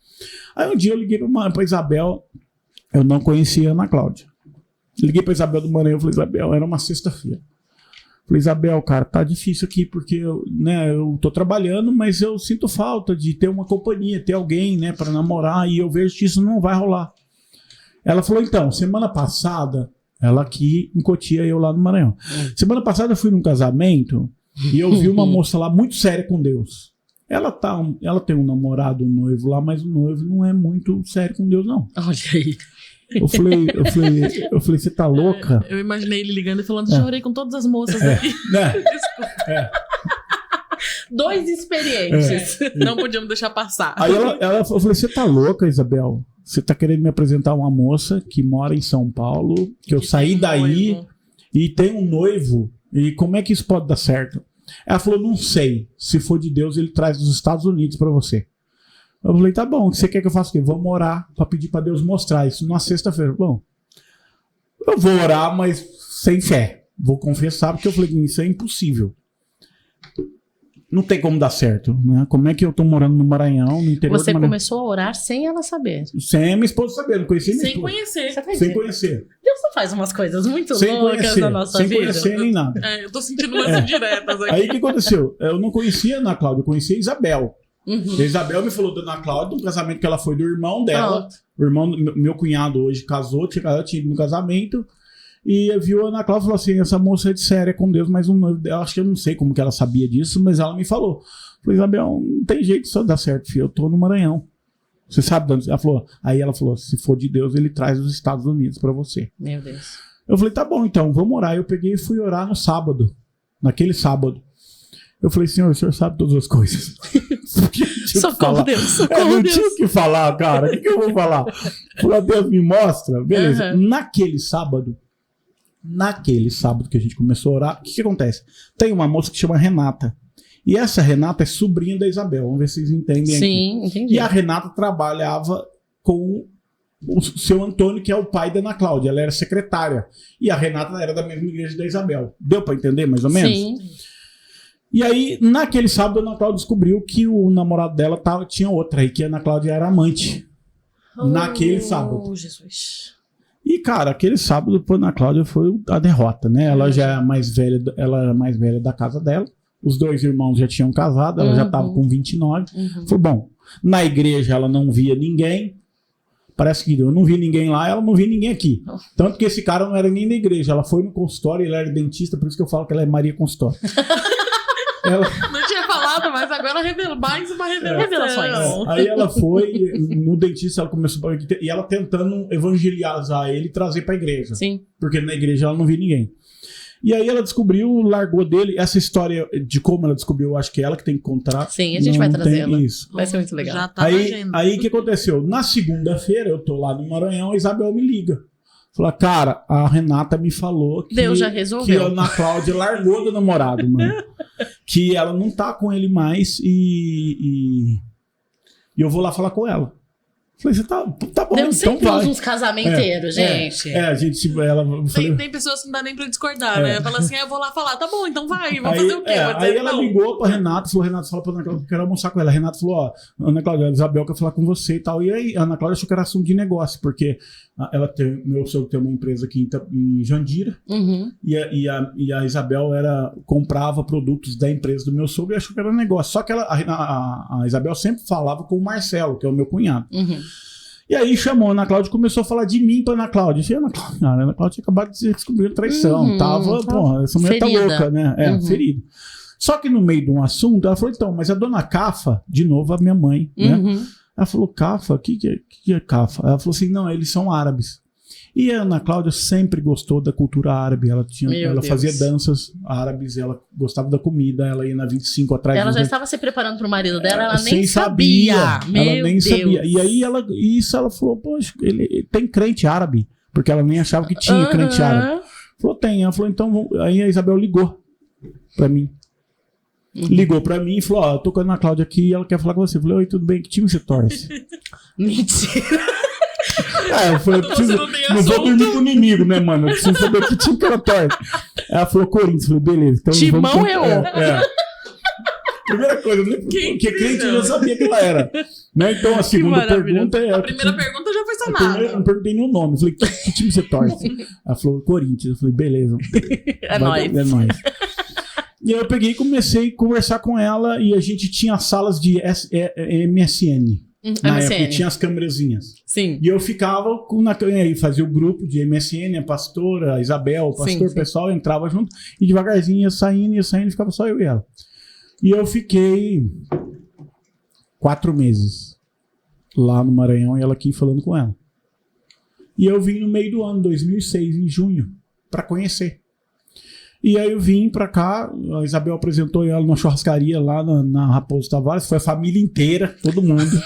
Aí um dia eu liguei pra Isabel. Eu não conhecia a Ana Cláudia. Liguei pra Isabel do Maranhão. Eu falei, Isabel, era uma sexta-feira. Falei, Isabel, cara, tá difícil aqui porque eu tô trabalhando, mas eu sinto falta de ter uma companhia, ter alguém, né, pra namorar, e eu vejo que isso não vai rolar. Ela falou, então, semana passada, ela aqui em Cotia, eu lá no Maranhão. Semana passada eu fui num casamento e eu vi uma moça lá muito séria com Deus. Ela tem um namorado, um noivo lá, mas o noivo não é muito sério com Deus, não. Olha aí. Eu falei, você tá louca? Eu imaginei ele ligando e falando, chorei com todas as moças aqui. Desculpa. Dois experientes. Não podíamos deixar passar. Aí eu falei, você tá louca, Isabel? Você tá querendo me apresentar uma moça que mora em São Paulo, que eu saí daí e tem um noivo, e como é que isso pode dar certo? Ela falou, não sei, se for de Deus, ele traz dos Estados Unidos pra você. Eu falei, tá bom, o que você quer que eu faça? Vamos orar pra pedir pra Deus mostrar isso na sexta-feira. Bom, eu vou orar, mas sem fé. Vou confessar, porque eu falei, isso é impossível. Não tem como dar certo, né? Como é que eu tô morando no Maranhão, no interior do Maranhão? Você começou a orar sem ela saber. Sem a minha esposa saber, não conhecia minha Sem esposa. conhecer. Sem conhecer. Deus não faz umas coisas muito Sem loucas conhecer, na nossa sem vida. conhecer nem nada. Eu tô sentindo umas indiretas aqui. Aí o que aconteceu? Eu não conhecia a Ana Cláudia, eu conhecia a Isabel. A Isabel me falou da Ana Cláudia, de um casamento que ela foi do irmão dela. O irmão, meu cunhado hoje casou, tinha ido no casamento. E viu a Ana Cláudia e falou assim, essa moça é de séria com Deus, mas um noivo dela, acho que eu não sei como que ela sabia disso, mas ela me falou. Eu falei, Isabel, não tem jeito de só dar certo, filho, eu tô no Maranhão. Você sabe de onde? Aí ela falou, se for de Deus, ele traz dos Estados Unidos pra você. Meu Deus. Eu falei, tá bom, então, vamos orar. Eu peguei e fui orar no sábado, naquele sábado. Eu falei, Senhor, o Senhor sabe todas as coisas. Socorro, Deus, socorro, não Deus. tinha o que falar, cara. O que eu vou falar? Falei, Deus, me mostra. Beleza. Naquele sábado que a gente começou a orar, o que acontece? Tem uma moça que chama Renata. E essa Renata é sobrinha da Isabel. Vamos ver se vocês entendem. Sim, aqui. entendi. E a Renata trabalhava com o seu Antônio, que é o pai da Ana Cláudia. Ela era secretária. E a Renata era da mesma igreja da Isabel. Deu pra entender, mais ou menos? Sim. E aí, naquele sábado, a Ana Cláudia descobriu que o namorado dela tinha outra. E que a Ana Cláudia era amante. Naquele sábado. Jesus. E, cara, aquele sábado, a Ana Cláudia foi a derrota, né? Ela já é mais velha, ela era mais velha da casa dela. Os dois irmãos já tinham casado, ela já estava com 29. Foi bom. Na igreja ela não via ninguém. Parece que eu não vi ninguém lá, ela não via ninguém aqui. Tanto que esse cara não era nem na igreja. Ela foi no consultório, ele era dentista, por isso que eu falo que ela é Maria Consultório. Não tinha falado, mas agora revelou mais uma revelação. Aí ela foi no dentista, ela começou e ela tentando evangelizar ele e trazer pra igreja. Sim. Porque na igreja ela não via ninguém. E aí ela descobriu, largou dele. Essa história de como ela descobriu, eu acho que é ela que tem que contar. Sim, a gente vai trazê-la. Isso. Vai ser muito legal. Já tá na agenda. Aí o que aconteceu? Na segunda-feira, eu tô lá no Maranhão, a Isabel me liga. Fala, cara, a Renata me falou que, Deus já resolveu. que a Ana Cláudia largou do namorado, mano. Que ela não tá com ele mais e eu vou lá falar com ela. Falei, você tá bom, Deus então sempre vai. usa uns casamenteiros, gente. A gente, Tem pessoas que não dá nem pra discordar, né? Fala assim, eu vou lá falar, tá bom, então vai, vou aí, fazer o quê? Aí ela ligou pra Renata, falou, Renata, fala pra Ana Cláudia que eu quero almoçar com ela. A Renata falou, ó, Ana Cláudia, a Isabel quer falar com você e tal. E aí a Ana Cláudia achou que era assunto de negócio, porque meu sogro tem uma empresa aqui em Jandira, e a Isabel comprava produtos da empresa do meu sogro e achou que era negócio. Só que a Isabel sempre falava com o Marcelo, que é o meu cunhado. E aí chamou a Ana Cláudia e começou a falar de mim pra Ana Cláudia. Eu falei, Ana Cláudia tinha acabado de descobrir traição. Tava, porra, essa mulher tá louca, né? Ferida. Só que no meio de um assunto, ela falou, então, mas a dona Cafa, de novo, a minha mãe, né? Ela falou, Cafa? O que é Cafa? Ela falou assim, não, eles são árabes. E a Ana Cláudia sempre gostou da cultura árabe. Ela fazia danças árabes, ela gostava da comida, ela ia na 25 atrás. Ela já estava se preparando pro marido dela, ela nem sabia. Ela nem sabia. E aí ela falou, poxa, ele tem crente árabe, porque ela nem achava que tinha crente árabe. Falou, tem. Ela falou, então, aí a Isabel ligou pra mim. Ligou pra mim e falou, ó, eu tô com a Ana Cláudia aqui e ela quer falar com você. Eu falei, oi, tudo bem? Que time você torce? Mentira. Eu falei, não vou dormir com o inimigo, né, mano? Eu preciso saber que time que ela torce. Ela falou, Corinthians. Eu falei, beleza. Então Timão eu. Primeira coisa, porque crente eu já sabia que ela era. Né? Então a segunda pergunta é... A primeira pergunta já foi sanada. Eu não perguntei nenhum nome. Eu falei, que time você torce? Ela falou, Corinthians. Eu falei, beleza. É nóis. É nóis. E aí eu peguei e comecei a conversar com ela e a gente tinha salas de MSN. Na época tinha as câmerazinhas. Sim. E eu ficava aí fazia o grupo de MSN, a pastora, a Isabel, o pastor, o pessoal entrava junto e devagarzinho ia saindo, ficava só eu e ela. E eu fiquei 4 meses lá no Maranhão e ela aqui falando com ela. E eu vim no meio do ano, 2006, em junho, para conhecer. E aí eu vim pra cá, a Isabel apresentou ela numa churrascaria lá na Raposo Tavares, foi a família inteira, todo mundo.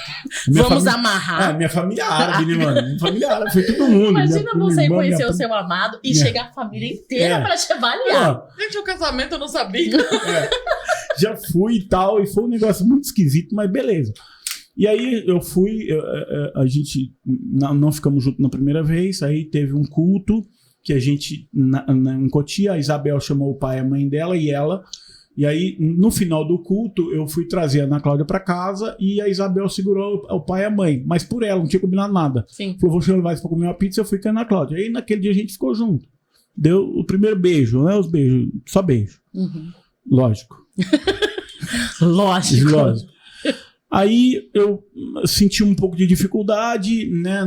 Vamos amarrar. Minha família árabe, né, mano? Minha família árabe, foi todo mundo. Imagina você conhecer o seu amado e chegar a família inteira pra te avaliar. Gente, o casamento eu não sabia. Já fui e tal, e foi um negócio muito esquisito, mas beleza. E aí eu fui, a gente não ficamos juntos na primeira vez, aí teve um culto, que a gente, em Cotia, a Isabel chamou o pai e a mãe dela e ela. E aí, no final do culto, eu fui trazer a Ana Cláudia pra casa e a Isabel segurou o pai e a mãe. Mas por ela, não tinha combinado nada. Sim. Falou, vou levar isso pra comer uma pizza, eu fui com a Ana Cláudia. Aí naquele dia a gente ficou junto. Deu o primeiro beijo, né? Os beijos, só beijo. Lógico. Lógico. Aí eu senti um pouco de dificuldade, né,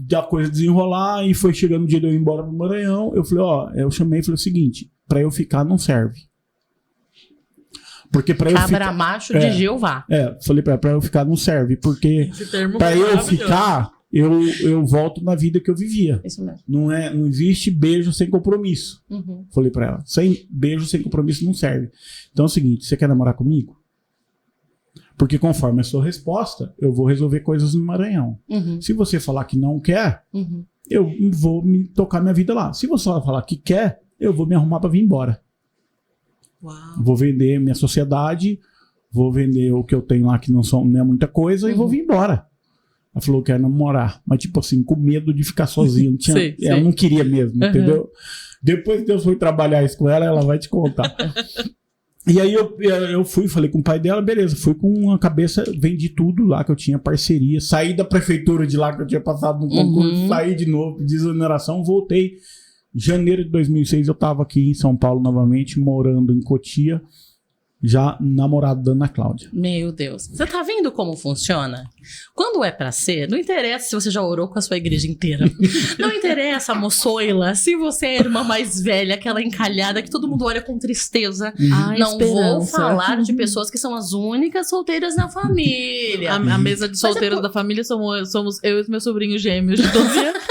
da coisa desenrolar, e foi chegando o dia de eu ir embora pro Maranhão. Eu falei, eu chamei e falei o seguinte, pra eu ficar não serve. Porque pra eu ficar... Cabra macho de Jeová. Falei pra eu ficar não serve, porque pra eu ficar, eu volto na vida que eu vivia. Isso mesmo. Não existe beijo sem compromisso. Falei pra ela, sem beijo sem compromisso não serve. Então é o seguinte, você quer namorar comigo? Porque conforme a sua resposta, eu vou resolver coisas no Maranhão. Se você falar que não quer, eu vou me tocar minha vida lá. Se você falar que quer, eu vou me arrumar para vir embora. Uau. Vou vender minha sociedade, vou vender o que eu tenho lá que não é muita coisa e vou vir embora. Ela falou que quer namorar, mas tipo assim, com medo de ficar sozinha. Não tinha, ela não queria mesmo, entendeu? Depois que Deus foi trabalhar isso com ela, ela vai te contar. E aí eu fui, falei com o pai dela, beleza, fui com a cabeça, vendi tudo lá que eu tinha, parceria, saí da prefeitura de lá que eu tinha passado no concurso, saí de novo, pedi exoneração, voltei. Em janeiro de 2006 eu tava aqui em São Paulo novamente, morando em Cotia, já namorado da Ana Cláudia. Meu Deus. Você tá vendo como funciona? Quando é pra ser, não interessa se você já orou com a sua igreja inteira. Não interessa, moçoila, se você é a irmã mais velha, aquela encalhada que todo mundo olha com tristeza. Não vou falar de pessoas que são as únicas solteiras na família. A mesa de solteiros da família somos eu e os meus sobrinhos gêmeos de 12 anos.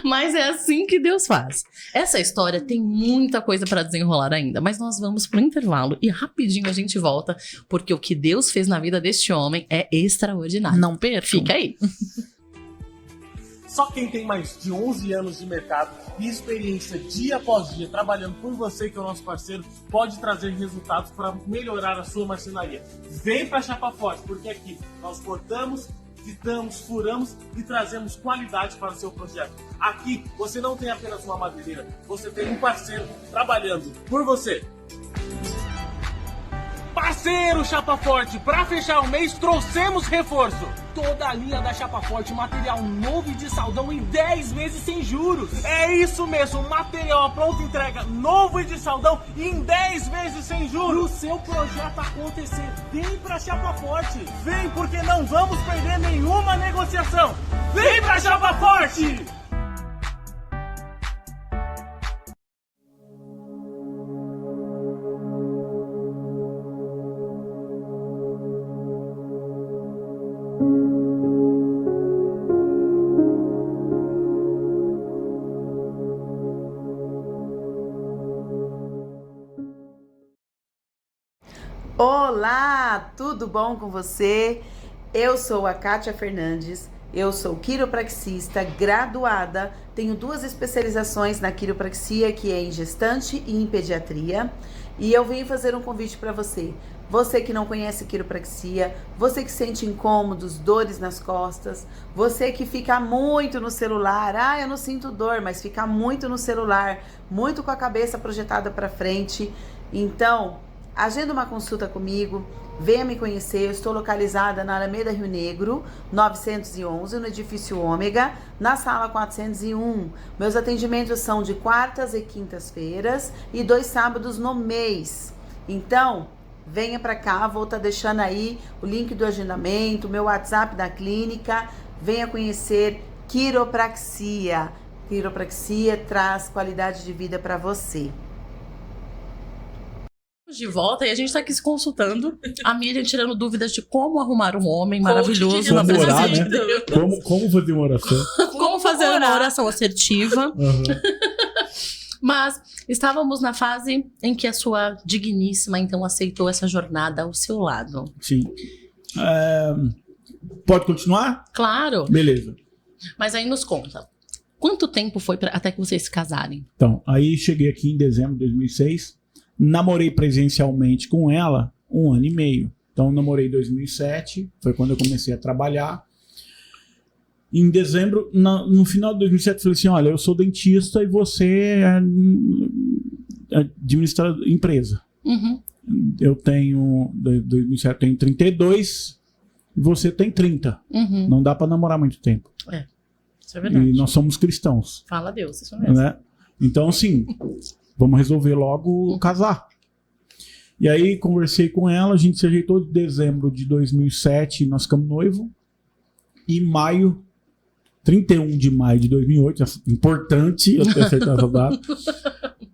Mas é assim que Deus faz. Essa história tem muita coisa para desenrolar ainda, mas nós vamos pro intervalo e rapidinho a gente volta, porque o que Deus fez na vida deste homem é extraordinário. Não perca. Fica aí. Só quem tem mais de 11 anos de mercado e experiência dia após dia trabalhando por você, que é o nosso parceiro, pode trazer resultados para melhorar a sua marcenaria. Vem para Chapa Forte, porque aqui nós cortamos, fitamos, furamos e trazemos qualidade para o seu projeto. Aqui você não tem apenas uma madeireira, você tem um parceiro trabalhando por você. Parceiro Chapa Forte, para fechar o mês trouxemos reforço. Toda a linha da Chapa Forte, material novo e de saldão em 10 vezes sem juros. É isso mesmo, material à pronta entrega, novo e de saldão em 10 vezes sem juros. O seu projeto acontecer, vem pra Chapa Forte. Vem porque não vamos perder nenhuma negociação. Vem pra Chapa Forte! Olá, tudo bom com você? Eu sou a Kátia Fernandes, eu sou quiropraxista graduada, tenho 2 especializações na quiropraxia, que é em gestante e em pediatria, e eu vim fazer um convite para você. Você que não conhece quiropraxia, você que sente incômodos, dores nas costas, você que fica muito no celular, eu não sinto dor, mas fica muito no celular, muito com a cabeça projetada para frente, então agenda uma consulta comigo, venha me conhecer. Eu estou localizada na Alameda Rio Negro, 911, no edifício Ômega, na sala 401. Meus atendimentos são de quartas e quintas-feiras e 2 sábados no mês. Então, venha para cá, vou estar deixando aí o link do agendamento, meu WhatsApp da clínica. Venha conhecer quiropraxia. Quiropraxia traz qualidade de vida para você. De volta e a gente tá aqui se consultando. A Miriam tirando dúvidas de como arrumar um homem maravilhoso na Como presença orar, de né? Deus. Como fazer uma oração? Como fazer uma oração assertiva. Uhum. Mas estávamos na fase em que a sua digníssima então aceitou essa jornada ao seu lado. Sim. Pode continuar? Claro. Beleza. Mas aí nos conta. Quanto tempo foi até que vocês se casarem? Então, aí cheguei aqui em dezembro de 2006. Namorei presencialmente com ela 1 ano e meio. Então, namorei em 2007, foi quando eu comecei a trabalhar. Em dezembro, no final de 2007, eu falei assim, olha, eu sou dentista e você administra empresa. Uhum. Eu tenho, 2007 eu tenho 32 e você tem 30. Uhum. Não dá para namorar muito tempo. Isso é verdade. E nós somos cristãos. Fala a Deus, isso mesmo. Né? Então, assim, vamos resolver logo casar. E aí, conversei com ela, a gente se ajeitou de dezembro de 2007, nós ficamos noivos. E maio, 31 de maio de 2008, importante eu ter acertado essa data,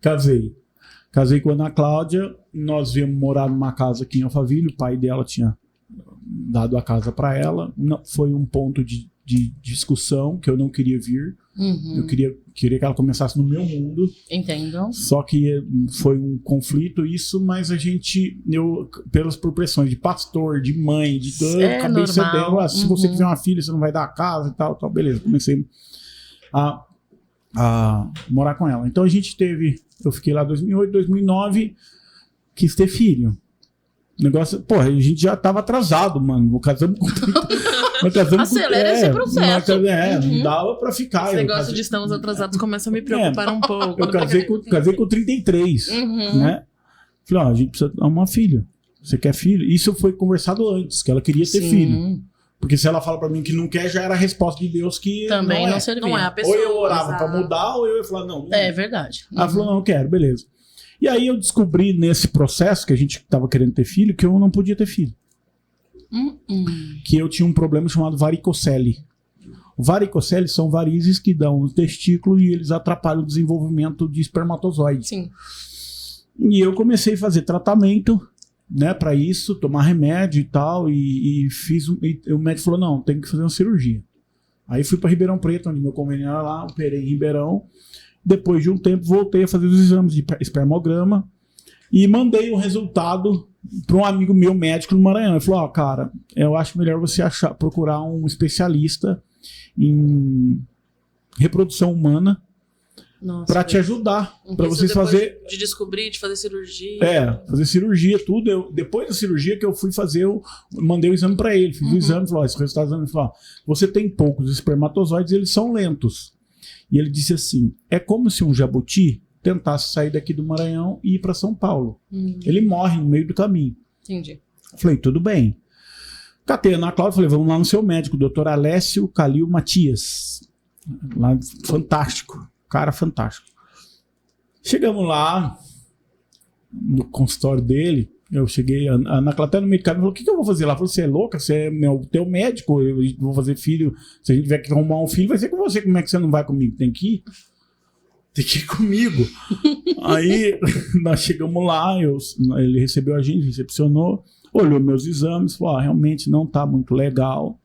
casei. Casei com a Ana Cláudia, nós viemos morar numa casa aqui em Alphaville, o pai dela tinha dado a casa para ela. Não, foi um ponto de discussão que eu não queria vir. Uhum. Eu queria que ela começasse no meu mundo. Entendo. Só que foi um conflito isso, mas a gente, por pressões de pastor, de mãe, de tudo, eu acabei cedendo. Se você quiser uma filha, você não vai dar a casa e tal, beleza. Comecei a morar com ela. Então a gente eu fiquei lá 2008, 2009, quis ter filho. O negócio, porra, a gente já tava atrasado, mano. Casamos com 30. Acelera esse processo. Não dava pra ficar. Esse negócio de estamos atrasados começa a me preocupar um pouco. Eu casei com 33, né? Falei, a gente precisa dar uma filha. Você quer filho? Isso foi conversado antes, que ela queria ter filho. Porque se ela fala pra mim que não quer, já era a resposta de Deus que também não servia. Não é a pessoa. Ou eu orava pra mudar, ou eu ia falar, não. É verdade. Ela falou, não, eu quero, beleza. E aí eu descobri nesse processo que a gente tava querendo ter filho, que eu não podia ter filho. Que eu tinha um problema chamado varicocele. Varicocele são varizes que dão no testículo e eles atrapalham o desenvolvimento de espermatozoide. Sim. E eu comecei a fazer tratamento, né, para isso, tomar remédio e tal, e o médico falou, não, tem que fazer uma cirurgia. Aí fui para Ribeirão Preto, onde meu convênio era lá, operei em Ribeirão. Depois de um tempo voltei a fazer os exames de espermograma e mandei o resultado para um amigo meu médico no Maranhão. Ele falou, cara, eu acho melhor você procurar um especialista em reprodução humana para te ajudar, para vocês fazer de descobrir, de fazer cirurgia. Fazer cirurgia, tudo. Depois da cirurgia que eu fui fazer, mandei o exame para ele, fiz o exame, falou, esse resultado do exame, falou, você tem poucos espermatozoides, eles são lentos. E ele disse assim, é como se um jabuti tentasse sair daqui do Maranhão e ir para São Paulo. Ele morre no meio do caminho. Entendi. Falei, tudo bem. Catei a Ana Cláudia, falei, vamos lá no seu médico, doutor Alessio Calil Matias. Lá, fantástico. Cara fantástico. Chegamos lá no consultório dele, Eu cheguei, a Ana Cláudia até no meio do caminho falou, o que eu vou fazer lá? Ela falou, você é louca? Você é teu médico, eu vou fazer filho, se a gente tiver que arrumar um filho, vai ser com você, como é que você não vai comigo? Tem que ir comigo. Aí, nós chegamos lá, ele recebeu a gente, recepcionou, olhou meus exames, falou, realmente não tá muito legal,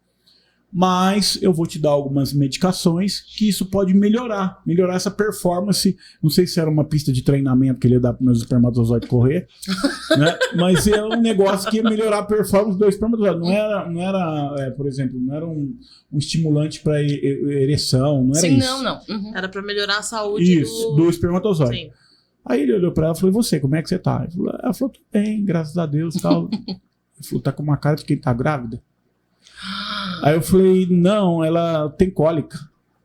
mas eu vou te dar algumas medicações que isso pode melhorar essa performance. Não sei se era uma pista de treinamento que ele ia dar para meus espermatozoides correr, né? Mas é um negócio que ia melhorar a performance do espermatozoide. Não era, por exemplo, não era um estimulante para ereção, não era Sim, isso. não. Uhum. Era pra melhorar a saúde do espermatozoide. Sim. Aí ele olhou para ela e falou, e você, como é que você tá? Ela falou, tudo bem, graças a Deus. Tal. Ele falou, tá com uma cara de quem tá grávida? Aí eu falei, não, ela tem cólica.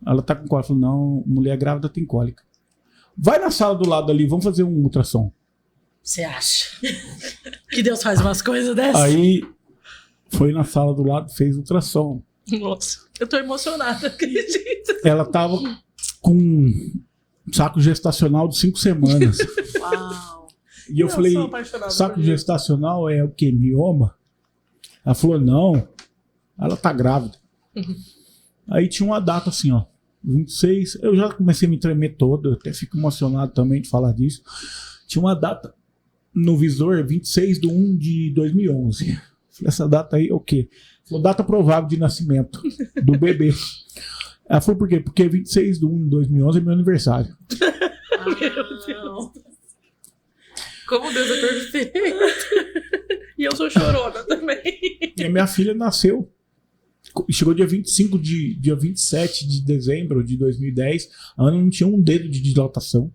Ela tá com cólica. Eu falei, não, mulher grávida tem cólica. Vai na sala do lado ali, vamos fazer um ultrassom. Você acha que Deus faz umas coisas dessas? Aí foi na sala do lado, fez ultrassom. Nossa, eu tô emocionada, acredito. Ela tava com um saco gestacional de 5 semanas. Uau. E eu falei, saco gestacional é o quê? Mioma? Ela falou, não, ela tá grávida. Aí tinha uma data assim, ó, 26, eu já comecei a me tremer todo, eu até fico emocionado também de falar disso. Tinha uma data no visor, 26/1 de 2011. Falei, essa data aí é o quê? Falou, data provável de nascimento do bebê. Ela falou, por quê? Porque 26/1 de 2011 é meu aniversário. Meu Deus. Como Deus é perfeito. E eu sou chorona também. E a minha filha nasceu. Chegou dia 27 de dezembro de 2010. A Ana não tinha um dedo de dilatação.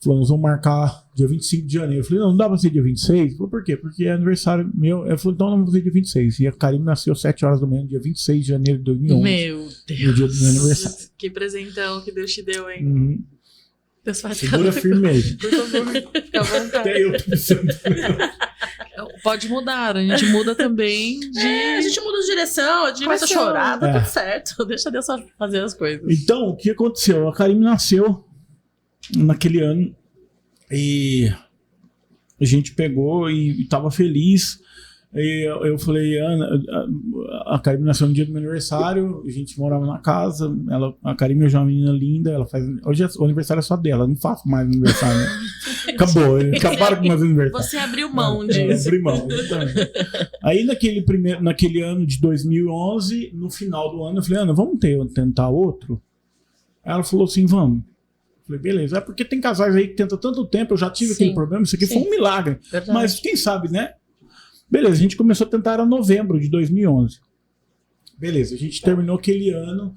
Falou, nós vamos marcar dia 25 de janeiro. Eu falei, não dá pra ser dia 26? Falou, por quê? Porque é aniversário meu. Ela falou, então não vamos ser dia 26. E a Karine nasceu 7 horas da manhã, dia 26 de janeiro de 2011. Meu No dia do meu aniversário. Que presentão que Deus te deu, hein? Uhum. Deus faz Segura firme aí. Por favor, fica à vontade. Até eu tô pensando. Pode mudar, a gente muda também de... A gente muda de direção, a gente começa a chorar, tá É. tudo certo. Deixa Deus fazer as coisas. Então, o que aconteceu? A Karine nasceu naquele ano e a gente pegou e tava feliz. E eu falei, Ana, a Karine nasceu no dia do meu aniversário, a gente morava na casa, a Karine é uma menina linda, ela faz, hoje o aniversário é só dela, eu não faço mais aniversário, né? Acabou, acabaram com meus aniversários. Você abriu mão Eu disso. abri mão, exatamente. Aí naquele ano de 2011, no final do ano, eu falei, Ana, vamos tentar outro? Aí ela falou assim, vamos. Eu falei, beleza, é porque tem casais aí que tentam tanto tempo, eu já tive Sim. aquele problema, isso aqui foi um milagre. Verdade. Mas quem sabe, né? Beleza, a gente começou a tentar em novembro de 2011. Beleza, a gente terminou aquele ano,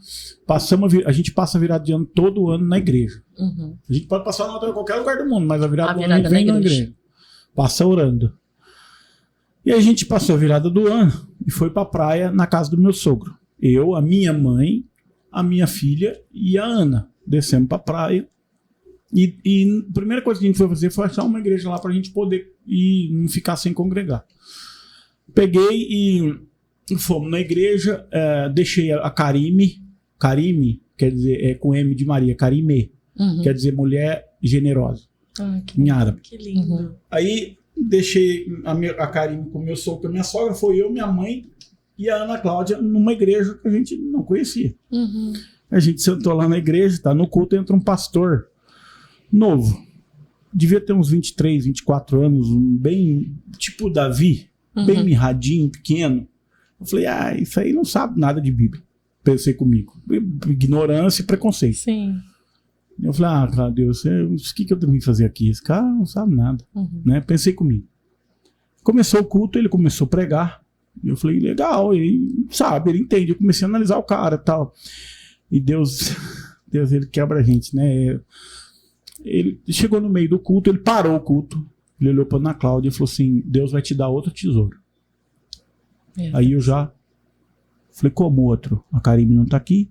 a gente passa a virada de ano todo ano na igreja. Uhum. A gente pode passar em qualquer lugar do mundo, mas a virada A do ano virada vem na na igreja. igreja. Passa orando. E a gente passou a virada do ano e foi pra praia na casa do meu sogro. Eu, a minha mãe, a minha filha e a Ana. Descemos pra praia. E a primeira coisa que a gente foi fazer foi achar uma igreja lá pra gente poder ir, não ficar sem congregar. Peguei e fomos na igreja, deixei a Karime, quer dizer, com M de Maria, Karime, Uhum. quer dizer mulher generosa, Ah, que... em árabe. Que lindo. Uhum. Aí deixei a Karime com meu sogro, minha sogra, foi eu, minha mãe e a Ana Cláudia numa igreja que a gente não conhecia. Uhum. A gente sentou lá na igreja, tá no culto, entra um pastor novo, devia ter uns 23, 24 anos, bem tipo Davi, bem Uhum. mirradinho, pequeno. Eu falei, isso aí não sabe nada de Bíblia. Pensei comigo. Ignorância e preconceito. Sim. Eu falei, cara, Deus, o que eu tenho que fazer aqui? Esse cara não sabe nada. Uhum. Né? Pensei comigo. Começou o culto, ele começou a pregar. Eu falei, legal, ele sabe, ele entende. Eu comecei a analisar o cara e tal. E Deus, ele quebra a gente, né? Ele chegou no meio do culto, ele parou o culto. Ele olhou para Ana Cláudia e falou assim, Deus vai te dar outro tesouro. Aí eu já falei, como outro? A Karime não tá aqui?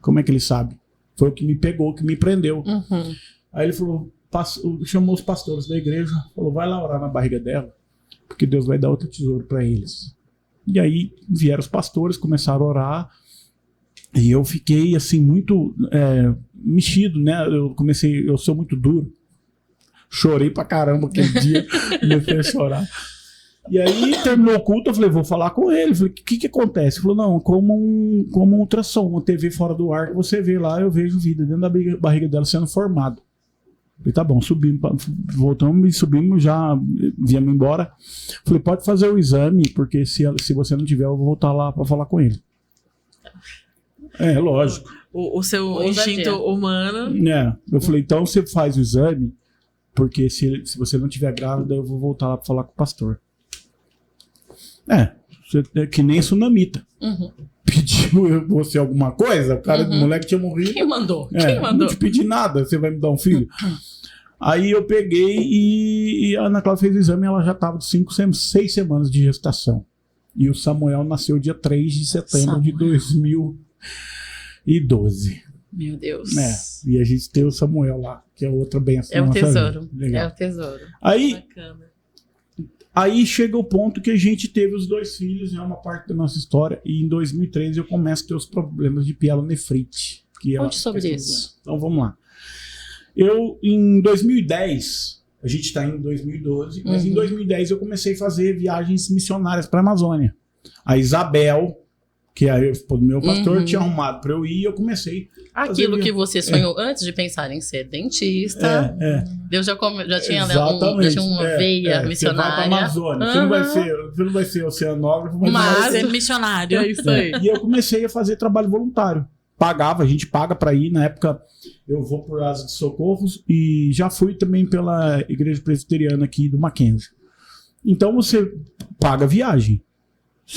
Como é que ele sabe? Foi o que me pegou, que me prendeu. Uhum. Aí ele falou, chamou os pastores da igreja, falou, vai lá orar na barriga dela, porque Deus vai dar outro tesouro para eles. E aí vieram os pastores, começaram a orar, e eu fiquei assim muito mexido, né? Eu sou muito duro. Chorei pra caramba aquele dia, comecei a chorar. E aí terminou o culto, eu falei, vou falar com ele. Eu falei, o que acontece? Ele falou, não, como um ultrassom, uma TV fora do ar que você vê lá, eu vejo vida dentro da barriga dela sendo formado. Eu falei, tá bom, subimos, voltamos e subimos, já viemos embora. Eu falei, pode fazer o exame, porque se você não tiver, eu vou voltar lá pra falar com ele. É, lógico. O seu instinto humano. Eu falei, então você faz o exame, porque se você não tiver grávida, eu vou voltar lá pra falar com o pastor. É que nem sunamita. Pediu você alguma coisa? O cara do moleque tinha morrido. Quem mandou? Não te pedi nada, você vai me dar um filho? Aí eu peguei e a Ana Cláudia fez o exame e ela já estava de 6 semanas de gestação. E o Samuel nasceu dia 3 de setembro de 2012. Meu Deus. E a gente tem o Samuel lá, que é outra benção. É o tesouro. Legal. É o tesouro. Aí chega o ponto que a gente teve os 2 filhos, é uma parte da nossa história, e em 2013 eu começo a ter os problemas de pielonefrite. Conte sobre isso. Então vamos lá. Em 2010, a gente está em 2012, mas em 2010 eu comecei a fazer viagens missionárias para a Amazônia. A Isabel, que é a esposa do meu pastor, tinha arrumado para eu ir e eu comecei. Aquilo que você sonhou antes de pensar em ser dentista. Deus já tinha uma veia missionária. Você vai para a Amazônia. Você não vai ser oceanógrafo, mas vai ser missionário. É isso aí. E eu comecei a fazer trabalho voluntário. A gente paga para ir. Na época eu vou por Asa de Socorros e já fui também pela igreja presbiteriana aqui do Mackenzie. Então você paga viagem.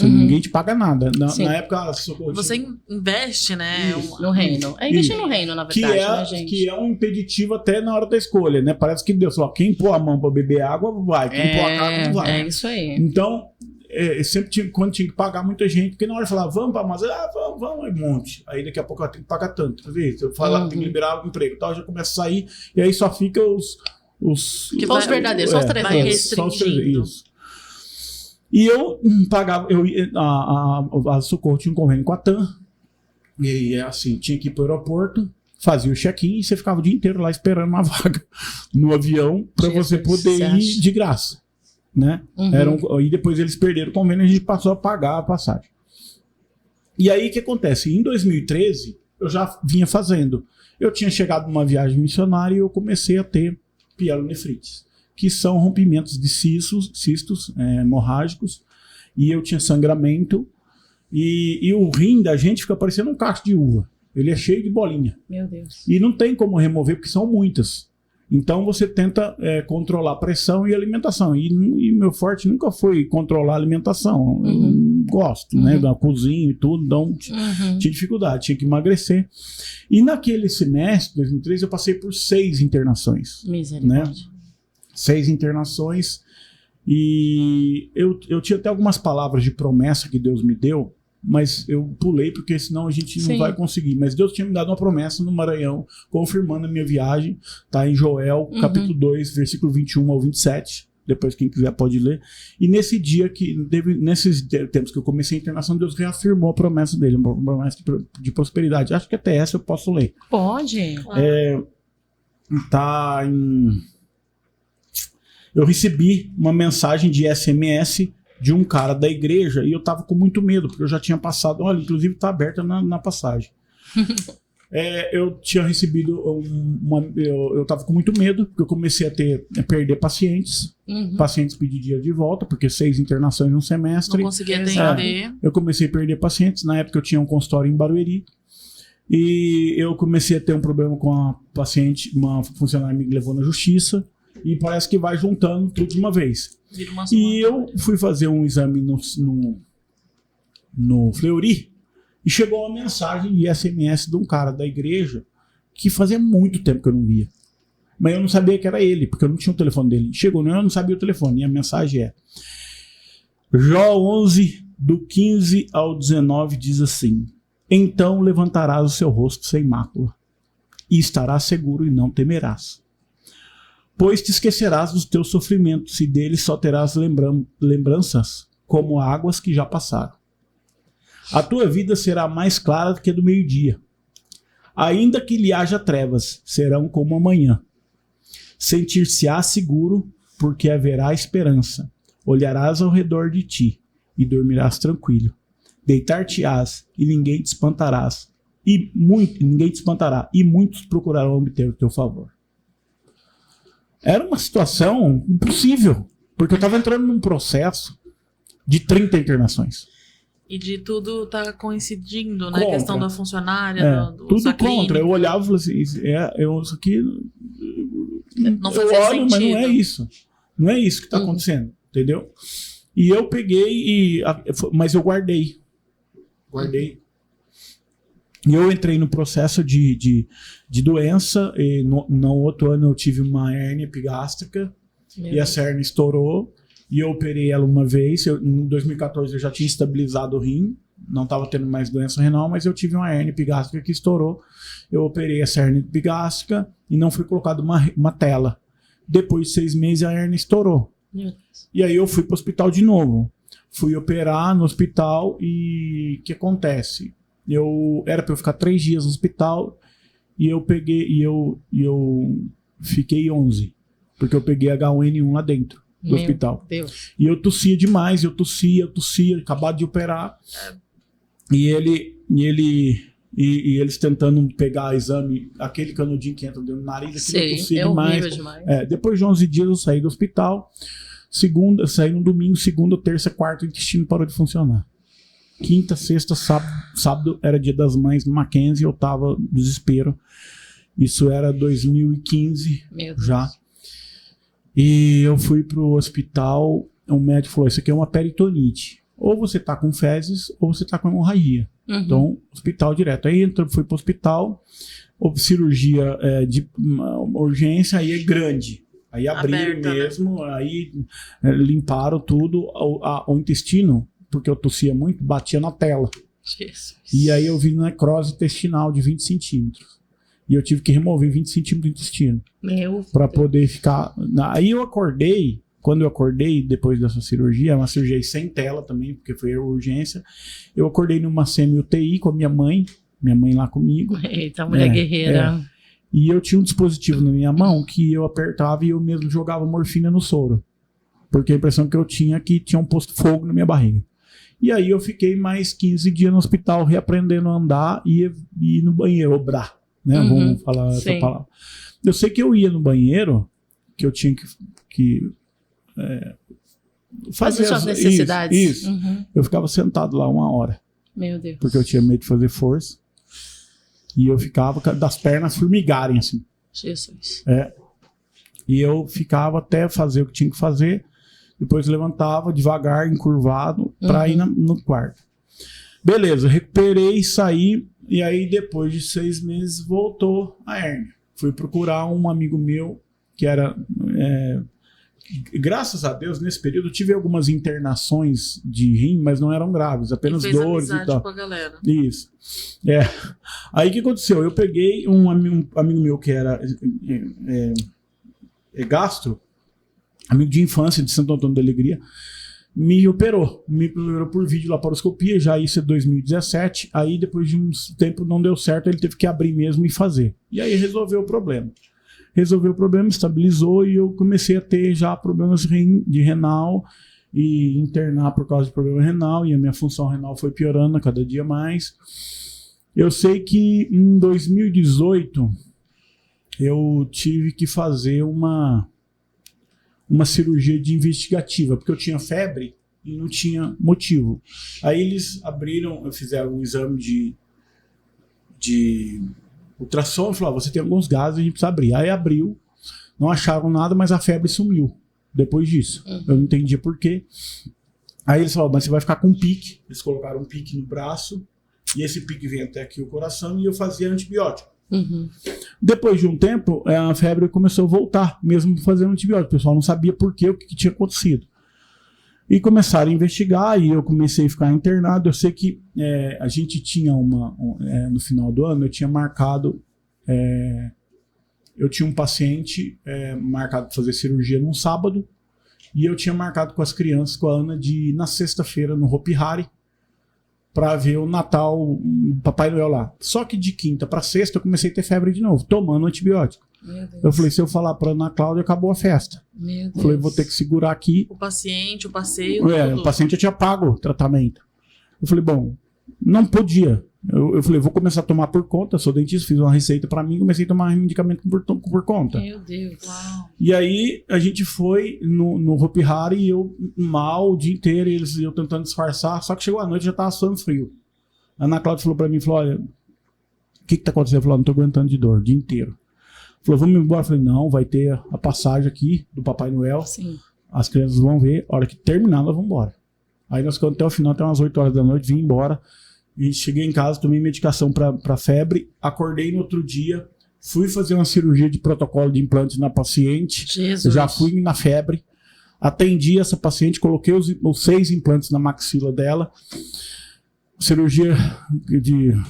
Ninguém te paga nada. Na época, você investe, né? No reino. É investir no reino, na verdade, né, gente? Que é um impeditivo até na hora da escolha, né? Parece que Deus falou, quem pôr a mão pra beber água, vai. Quem pôr a carne, não vai. É isso aí. Então, sempre quando tinha que pagar muita gente, porque na hora de falar, vamos pra Amazônia, vamos, um monte. Aí daqui a pouco eu tenho que pagar tanto. Eu falo, tem que liberar o emprego e tal, já começa a sair, e aí só fica os verdadeiros, só os 300. Só os 300. Isso. E eu pagava, a Socorro tinha um convênio com a TAM, e assim, tinha que ir para o aeroporto, fazia o check-in e você ficava o dia inteiro lá esperando uma vaga no avião para você poder ir de graça, né? E depois eles perderam o convênio e a gente passou a pagar a passagem. E aí o que acontece? Em 2013 eu já vinha fazendo, eu tinha chegado numa viagem missionária e eu comecei a ter pielonefrites, que são rompimentos de cistos hemorrágicos, e eu tinha sangramento, e o rim da gente fica parecendo um cacho de uva. Ele é cheio de bolinha. Meu Deus. E não tem como remover, porque são muitas. Então você tenta controlar a pressão e a alimentação. E meu forte nunca foi controlar a alimentação. Eu gosto, né? Da cozinha e tudo, então tinha dificuldade, tinha que emagrecer. E naquele semestre, 2013, eu passei por 6 internações. Misericórdia. Né? 6 internações, e eu tinha até algumas palavras de promessa que Deus me deu, mas eu pulei porque senão a gente não vai conseguir. Mas Deus tinha me dado uma promessa no Maranhão, confirmando a minha viagem, tá em Joel, capítulo 2, versículo 21 ao 27, depois quem quiser pode ler. E nesse dia, nesses tempos que eu comecei a internação, Deus reafirmou a promessa dele, uma promessa de prosperidade. Acho que até essa eu posso ler. Pode. Tá em... Eu recebi uma mensagem de SMS de um cara da igreja e eu tava com muito medo, porque eu já tinha passado, olha, inclusive tá aberta na passagem. Eu tinha recebido eu tava com muito medo, porque eu comecei a perder pacientes, pacientes pedir dia de volta, porque 6 internações no semestre. Não conseguia atender. Eu comecei a perder pacientes, na época eu tinha um consultório em Barueri, e eu comecei a ter um problema com a paciente, uma funcionária me levou na justiça, e parece que vai juntando tudo de uma vez. E eu fui fazer um exame no Fleury e chegou uma mensagem de SMS de um cara da igreja que fazia muito tempo que eu não via. Mas eu não sabia que era ele, porque eu não tinha o telefone dele. Chegou, eu não sabia o telefone. E a mensagem é: Jó 11, do 15 ao 19, diz assim: então levantarás o seu rosto sem mácula, e estarás seguro e não temerás. Pois te esquecerás dos teus sofrimentos, e deles só terás lembranças, como águas que já passaram. A tua vida será mais clara do que a do meio-dia. Ainda que lhe haja trevas, serão como amanhã. Sentir-se-á seguro, porque haverá esperança. Olharás ao redor de ti e dormirás tranquilo. Deitar-te-ás e ninguém te espantarás. Ninguém te espantará, e muitos procurarão obter o teu favor. Era uma situação impossível, porque eu estava entrando num processo de 30 internações. E de tudo tá coincidindo, né? A Contra. questão da funcionária, do tudo da contra. Eu clínica. olhava e falava assim, isso aqui... Não eu fazia olho, mas não é sentido. isso. Não é isso que está acontecendo, entendeu? E eu peguei, mas eu guardei. Guardei. E eu entrei no processo de doença, e no outro ano eu tive uma hérnia epigástrica, e essa hérnia estourou, e eu operei ela uma vez. Em 2014 eu já tinha estabilizado o rim, não estava tendo mais doença renal, mas eu tive uma hérnia epigástrica que estourou. Eu operei essa hérnia epigástrica e não foi colocada uma tela. Depois de 6 meses a hérnia estourou. E aí eu fui para o hospital de novo. Fui operar no hospital e o que acontece? Era para eu ficar 3 dias no hospital e eu peguei eu fiquei 11, porque eu peguei H1N1 lá dentro do hospital. Deus. E eu tossia demais, eu tossia, acabado de operar. E eles tentando pegar exame, aquele canudinho que entra dentro do nariz, aquilo eu tossia demais. Horrível demais. Depois de 11 dias eu saí do hospital. Saí no domingo, segunda, terça, quarta, o intestino parou de funcionar. Quinta, sexta, sábado era dia das mães no Mackenzie, eu tava no desespero. Isso era 2015 já. E eu fui pro hospital, o médico falou, isso aqui é uma peritonite. Ou você tá com fezes, ou você tá com hemorragia. Então, hospital direto. Aí fui pro hospital, houve cirurgia de urgência, aí é grande. Aí abriram Aberta, mesmo, aí limparam tudo, o intestino, porque eu tossia muito, batia na tela. Jesus. E aí eu vi necrose intestinal de 20 centímetros. E eu tive que remover 20 centímetros do intestino. Para poder ficar... Aí eu acordei, quando eu acordei depois dessa cirurgia, uma cirurgia sem tela também, porque foi a urgência, eu acordei numa semi-UTI com a minha mãe lá comigo. Eita, mulher guerreira. E eu tinha um dispositivo na minha mão que eu apertava e eu mesmo jogava morfina no soro. Porque a impressão que eu tinha é que tinham posto fogo na minha barriga. E aí eu fiquei mais 15 dias no hospital reaprendendo a andar e ir no banheiro, obrar, né? Vamos falar essa palavra. Eu sei que eu ia no banheiro, que eu tinha que fazer suas necessidades. Isso. Eu ficava sentado lá 1 hora. Meu Deus. Porque eu tinha medo de fazer força. E eu ficava das pernas formigarem, assim. Jesus. E eu ficava até fazer o que tinha que fazer. Depois levantava devagar, encurvado, para ir no quarto. Beleza, recuperei, saí. E aí, depois de 6 meses, voltou a hérnia. Fui procurar um amigo meu, que era... graças a Deus, nesse período, eu tive algumas internações de rim, mas não eram graves, apenas dores e tal. Com a galera. Isso. Aí o que aconteceu? Eu peguei um amigo meu que era gastro, amigo de infância de Santo Antônio da Alegria, me operou por vídeo laparoscopia, já isso é 2017. Aí depois de um tempo não deu certo, ele teve que abrir mesmo e fazer. E aí resolveu o problema. Estabilizou e eu comecei a ter já problemas de renal e internar por causa de problema renal, e a minha função renal foi piorando a cada dia mais. Eu sei que em 2018 eu tive que fazer uma cirurgia de investigativa, porque eu tinha febre e não tinha motivo. Aí eles fizeram um exame de ultrassom e falaram, você tem alguns gases, a gente precisa abrir. Aí abriu, não acharam nada, mas a febre sumiu depois disso. Eu não entendi por quê. Aí eles falaram, mas você vai ficar com um pique. Eles colocaram um pique no braço, e esse pique vem até aqui o coração, e eu fazia antibiótico. Depois de um tempo, a febre começou a voltar, mesmo fazendo antibiótico. O pessoal não sabia por quê, o que tinha acontecido. E começaram a investigar, e eu comecei a ficar internado. Eu sei que a gente tinha no final do ano, eu tinha marcado... eu tinha um paciente marcado para fazer cirurgia num sábado, e eu tinha marcado com as crianças, com a Ana, de ir na sexta-feira no Hopi Hari, para ver o Natal, Papai Noel lá. Só que de quinta para sexta eu comecei a ter febre de novo, tomando antibiótico. Meu Deus. Eu falei, se eu falar pra Ana Cláudia, acabou a festa. Meu Deus. Eu falei, vou ter que segurar aqui. O paciente, o passeio, O paciente já tinha pago o tratamento. Eu falei, bom, não podia. Eu falei, vou começar a tomar por conta, sou dentista, fiz uma receita pra mim, comecei a tomar medicamento por conta. Meu Deus. Uau. E aí a gente foi no Hopi Hari e eu mal o dia inteiro, e eu tentando disfarçar, só que chegou a noite já tava suando frio. A Ana Cláudia falou pra mim, falou, olha, o que tá acontecendo? Eu falei, não tô aguentando de dor, o dia inteiro. Falou, vamos embora. Eu falei, não, vai ter a passagem aqui do Papai Noel, Sim. as crianças vão ver, a hora que terminar nós vamos embora. Aí nós ficamos até o final, até umas 8 horas da noite, vim embora. E cheguei em casa, tomei medicação para febre, acordei no outro dia, fui fazer uma cirurgia de protocolo de implante na paciente. Jesus. Já fui na febre, atendi essa paciente, coloquei os 6 implantes na maxila dela. Cirurgia,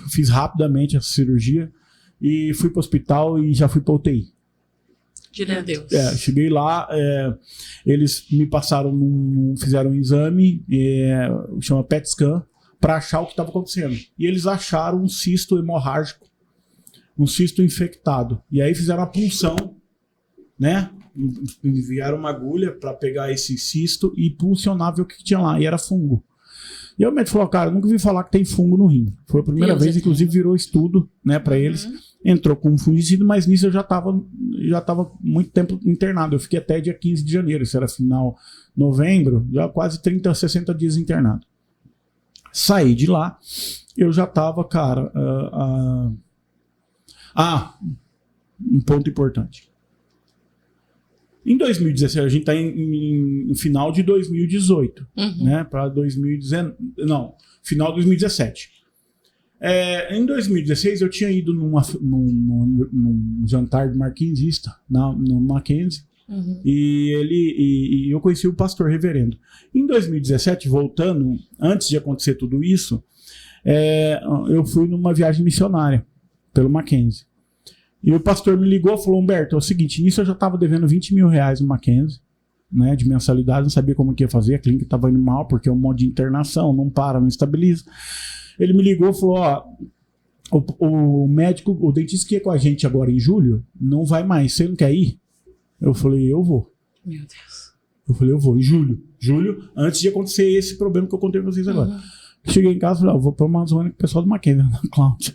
fiz rapidamente essa cirurgia e fui para o hospital e já fui para UTI. Meu Deus. Cheguei lá, eles me passaram, fizeram um exame, chama PET scan, para achar o que estava acontecendo. E eles acharam um cisto hemorrágico, um cisto infectado. E aí fizeram a punção, né? Enviaram uma agulha para pegar esse cisto e puncionar, ver o que tinha lá. E era fungo. E aí o médico falou, cara, eu nunca ouvi falar que tem fungo no rim. Foi a primeira vez, inclusive virou estudo, né, para eles. Entrou com um fungicida, mas nisso eu já estava muito tempo internado. Eu fiquei até dia 15 de janeiro, isso era final de novembro, já quase 30, 60 dias internado. Saí de lá, eu já estava, cara... um ponto importante. Em 2017, a gente está no final de 2018, né? Para 2019... Não, final de 2017. Em 2016, eu tinha ido num jantar de marquinzista, no Mackenzie, e eu conheci o pastor reverendo. Em 2017, voltando, antes de acontecer tudo isso, eu fui numa viagem missionária pelo Mackenzie. E o pastor me ligou e falou, Humberto, é o seguinte, nisso eu já estava devendo 20 mil reais no Mackenzie, né, de mensalidade, não sabia como que ia fazer, a clínica estava indo mal, porque é um modo de internação, não para, não estabiliza. Ele me ligou e falou, ó, o médico, o dentista que ia com a gente agora em julho, não vai mais, você não quer ir? Eu falei, eu vou. Meu Deus. Eu falei, eu vou, em julho. Julho, antes de acontecer esse problema que eu contei pra vocês agora. Cheguei em casa e falei, eu vou pra Amazônia com o pessoal do Mackenzie, Ana Cláudia.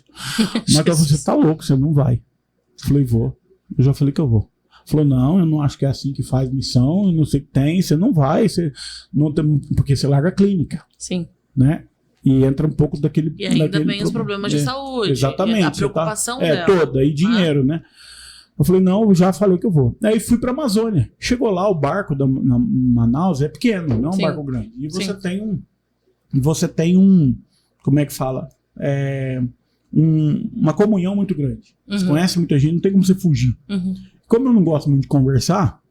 Mas ela falou, você tá louco, você não vai. Eu falei, vou. Eu já falei que eu vou. Falou, não, eu não acho que é assim que faz missão, eu não sei o que tem, você não vai, você não tem, porque você larga a clínica. Sim. Né? E entra um pouco daquele... E ainda vem os problemas de saúde. Exatamente. A preocupação dela. Toda, e dinheiro, né? Eu falei, não, eu já falei que eu vou. Aí fui pra Amazônia. Chegou lá, o barco da Manaus é pequeno, não é um barco grande. E você tem um... Como é que fala? Uma comunhão muito grande. Você conhece muita gente, não tem como você fugir. Como eu não gosto muito de conversar,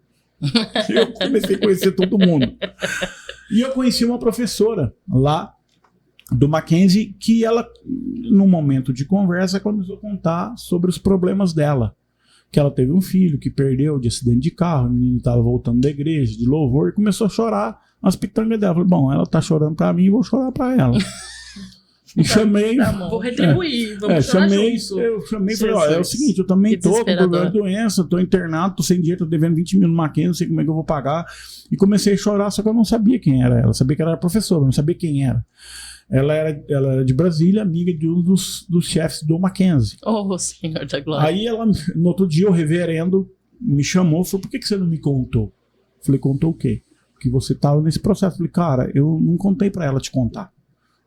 eu comecei a conhecer todo mundo. E eu conheci uma professora lá do Mackenzie, que ela, num momento de conversa, começou a contar sobre os problemas dela. Que ela teve um filho que perdeu de acidente de carro, o menino estava voltando da igreja, de louvor, e começou a chorar as pitangas dela. Eu falei, bom, ela tá chorando pra mim, vou chorar pra ela. E chamei... Vou retribuir, vamos chorar juntos. Eu chamei e falei, ó, é o seguinte, eu também tô com problema de doença, tô internado, tô sem dinheiro, tô devendo 20 mil no Mackenzie, não sei como é que eu vou pagar. E comecei a chorar, só que eu não sabia quem era ela. Eu sabia que ela era professora, mas não sabia quem era. Ela era de Brasília, amiga de um dos chefes do Mackenzie. Oh, Senhor da Glória. Aí ela, no outro dia, o reverendo me chamou e falou, por que você não me contou? Eu falei, contou o quê? Que você estava nesse processo. Eu falei, cara, eu não contei pra ela te contar.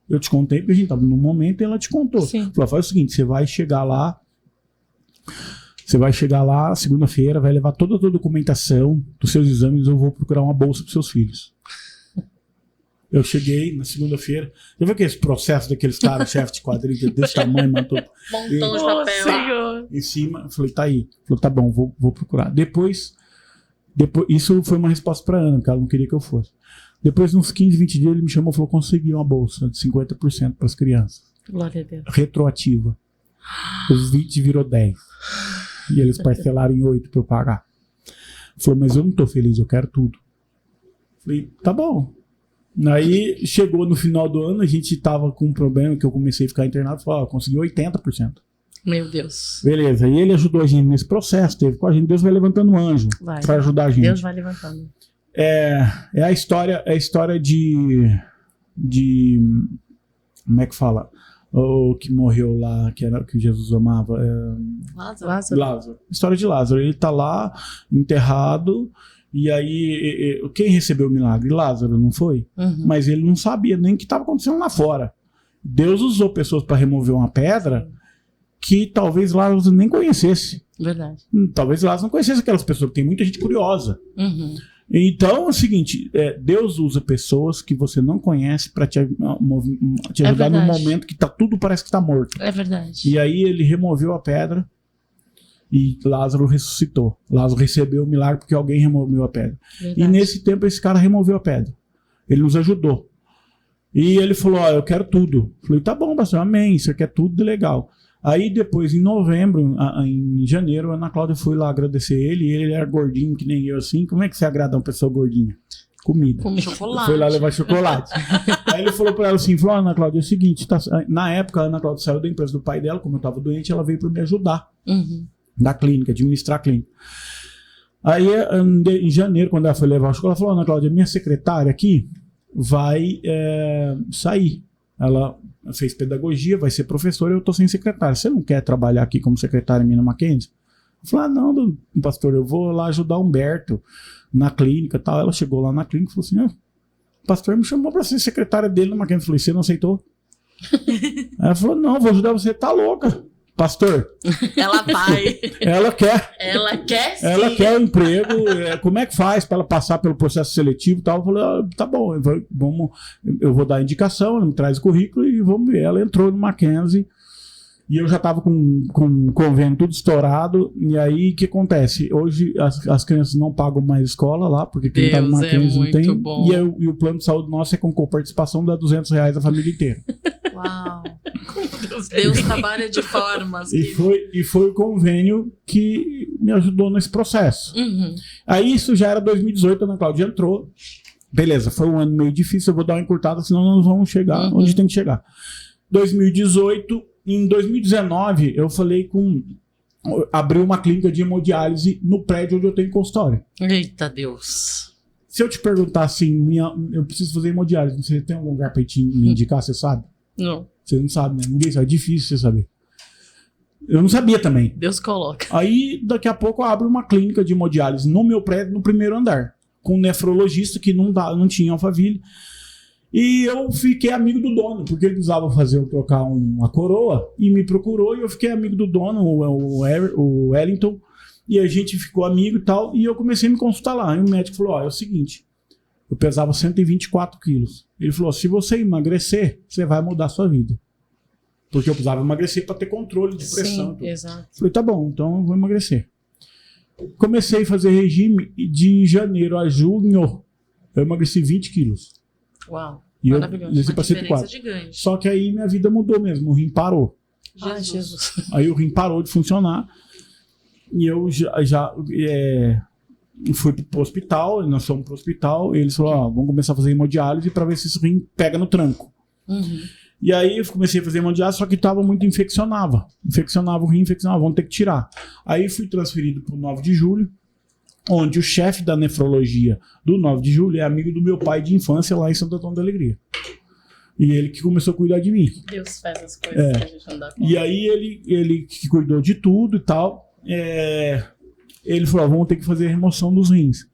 Eu te contei porque a gente estava num momento e ela te contou. Sim. Falou, faz o seguinte, você vai chegar lá segunda-feira, vai levar toda a documentação dos seus exames, eu vou procurar uma bolsa pros seus filhos. Eu cheguei na segunda-feira. Já viu aquele processo daqueles caras, chefe de quadrilha desse tamanho, matou Montão de papel. Senhor. em cima. Eu falei, tá aí. Falou, tá bom, vou procurar. Depois, isso foi uma resposta pra Ana, porque ela não queria que eu fosse. Depois de uns 15, 20 dias, ele me chamou e falou, consegui uma bolsa de 50% para as crianças. Glória a Deus. Retroativa. Os 20 virou 10. E eles parcelaram em 8 para eu pagar. Falou, mas eu não tô feliz, eu quero tudo. Falei, tá bom. Aí chegou no final do ano, a gente tava com um problema que eu comecei a ficar internado, falou, consegui 80%. Meu Deus. Beleza, e ele ajudou a gente nesse processo, teve com a gente. Deus vai levantando um anjo Vai. para ajudar a gente. Deus vai levantando. É a história de como é que fala? O que morreu lá, que era o que Jesus amava. Lázaro. História de Lázaro. Ele tá lá, enterrado, e aí quem recebeu o milagre? Lázaro, não foi? Uhum. Mas ele não sabia nem o que estava acontecendo lá fora. Deus usou pessoas para remover uma pedra que talvez Lázaro nem conhecesse. Verdade. Talvez Lázaro não conhecesse aquelas pessoas, porque tem muita gente curiosa. Uhum. Então é o seguinte, Deus usa pessoas que você não conhece para te ajudar no momento que tudo parece que está morto. É verdade. E aí ele removeu a pedra e Lázaro ressuscitou. Lázaro recebeu o milagre porque alguém removeu a pedra. Verdade. E nesse tempo esse cara removeu a pedra. Ele nos ajudou. E ele falou, eu quero tudo. Eu falei, tá bom, pastor, amém, você quer tudo, legal. Aí depois, em novembro, em janeiro, a Ana Cláudia foi lá agradecer ele, e ele era gordinho, que nem eu, assim. Como é que você agrada uma pessoa gordinha? Comida. Chocolate. Foi lá levar chocolate. Aí ele falou pra ela assim, Ana Cláudia, é o seguinte, na época a Ana Cláudia saiu da empresa do pai dela, como eu tava doente, ela veio pra me ajudar na clínica, administrar a clínica. Aí em janeiro, quando ela foi levar o chocolate, ela falou, Ana Cláudia, minha secretária aqui vai sair. Ela fez pedagogia, vai ser professora, eu tô sem secretária. Você não quer trabalhar aqui como secretária minha na Mackenzie? Eu falei, não, pastor, eu vou lá ajudar o Humberto na clínica e tal. Ela chegou lá na clínica e falou assim, o pastor me chamou pra ser secretária dele na Mackenzie. Eu falei, você não aceitou? Aí ela falou, não, vou ajudar você, tá louca, pastor. Ela vai. Ela quer. Ela quer sim. Ela quer o emprego. Como é que faz para ela passar pelo processo seletivo e tal? Eu falei, tá bom, eu vou dar a indicação, ela me traz o currículo e vamos ver. Ela entrou no Mackenzie e eu já estava com o convênio tudo estourado. E aí o que acontece? Hoje as crianças não pagam mais escola lá, porque quem está no Mackenzie não tem. Bom. E o plano de saúde nosso é com coparticipação, dá R$200 a família inteira. Uau. Deus trabalha de formas. E foi o convênio que me ajudou nesse processo. Uhum. Aí isso já era 2018, a Ana Cláudia entrou. Beleza, foi um ano meio difícil, eu vou dar uma encurtada, senão nós vamos chegar onde tem que chegar. 2018, em 2019, eu falei abri uma clínica de hemodiálise no prédio onde eu tenho consultório. Eita Deus. Se eu te perguntar assim, eu preciso fazer hemodiálise, você tem algum lugar para me indicar, você sabe? Não. Você não sabe, né? Ninguém sabe, é difícil você saber. Eu não sabia também. Deus coloca. Aí, daqui a pouco, eu abro uma clínica de hemodiálise no meu prédio, no primeiro andar, com um nefrologista que não tinha Alphaville. E eu fiquei amigo do dono, porque ele precisava eu trocar uma coroa, e me procurou, e eu fiquei amigo do dono, o Wellington, e a gente ficou amigo e tal, e eu comecei a me consultar lá. E o médico falou, é o seguinte, eu pesava 124 quilos. Ele falou, se você emagrecer, você vai mudar a sua vida. Porque eu precisava emagrecer para ter controle de pressão. Sim, exato. Falei, tá bom, então eu vou emagrecer. Comecei a fazer regime de janeiro a junho. Eu emagreci 20 quilos. Uau, e maravilhoso. Eu desci Uma para diferença 104. gigante. Só que aí minha vida mudou mesmo, o rim parou. Jesus. Aí o rim parou de funcionar. E eu fui pro hospital, nós fomos pro hospital, e eles falaram, vamos começar a fazer hemodiálise para ver se esse rim pega no tranco. Uhum. E aí eu comecei a fazer hemodiálise, só que tava muito infeccionava o rim, vamos ter que tirar. Aí fui transferido pro 9 de julho, onde o chefe da nefrologia do 9 de julho é amigo do meu pai de infância lá em Santo Antônio da Alegria. E ele que começou a cuidar de mim. Deus faz as coisas que a gente não dá conta. E aí ele que cuidou de tudo e tal, ele falou, vamos ter que fazer a remoção dos rins.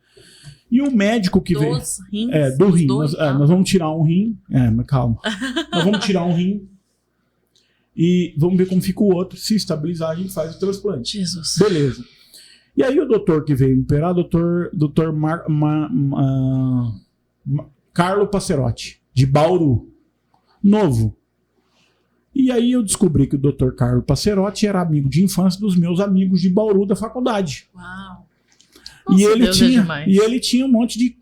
E o médico que veio... Dos rins? Do rim. Dois, Nós vamos tirar um rim. Mas calma. Nós vamos tirar um rim e vamos ver como fica o outro. Se estabilizar, a gente faz o transplante. Jesus. Beleza. E aí o doutor que veio me operar, doutor Carlo Passerotti, de Bauru. Novo. E aí eu descobri que o doutor Carlo Passerotti era amigo de infância dos meus amigos de Bauru da faculdade. Uau. E Nossa, ele tinha um monte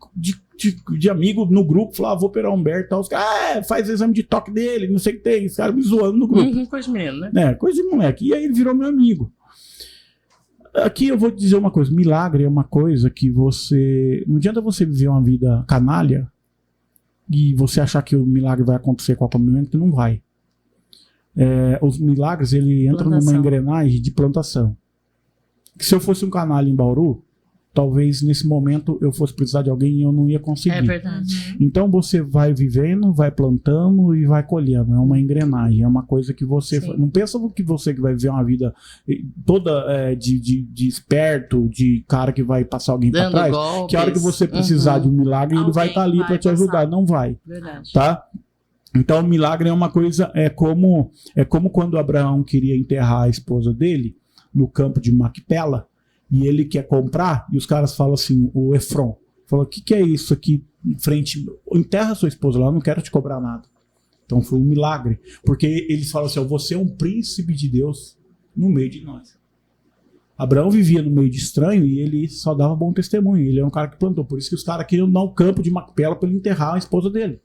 de amigo no grupo, falava, vou operar o Humberto e tal. Os caras, faz exame de toque dele, não sei o que tem. Os caras me zoando no grupo. Coisa de menino, né? Coisa de moleque. E aí ele virou meu amigo. Aqui eu vou te dizer uma coisa. Milagre é uma coisa que você... Não adianta você viver uma vida canalha e você achar que o milagre vai acontecer a qualquer momento, que não vai. os milagres, ele entra numa engrenagem de plantação. Que se eu fosse um canalha em Bauru, talvez nesse momento eu fosse precisar de alguém e eu não ia conseguir. É verdade. Então você vai vivendo, vai plantando e vai colhendo. É uma engrenagem, é uma coisa que você... Não pensa que você que vai viver uma vida toda de esperto, de cara que vai passar alguém para trás, golpes. Que a hora que você precisar de um milagre, ele vai estar ali para te ajudar. Não vai. Verdade. Tá? Então o milagre é uma coisa... É como quando Abraão queria enterrar a esposa dele no campo de Macpela, e ele quer comprar, e os caras falam assim, o Efron, falou, o que é isso aqui em frente? Enterra sua esposa lá, eu não quero te cobrar nada. Então foi um milagre, porque eles falam assim, você é um príncipe de Deus no meio de nós. Abraão vivia no meio de estranho e ele só dava bom testemunho, ele é um cara que plantou, por isso que os caras queriam dar o campo de Macpela para ele enterrar a esposa dele.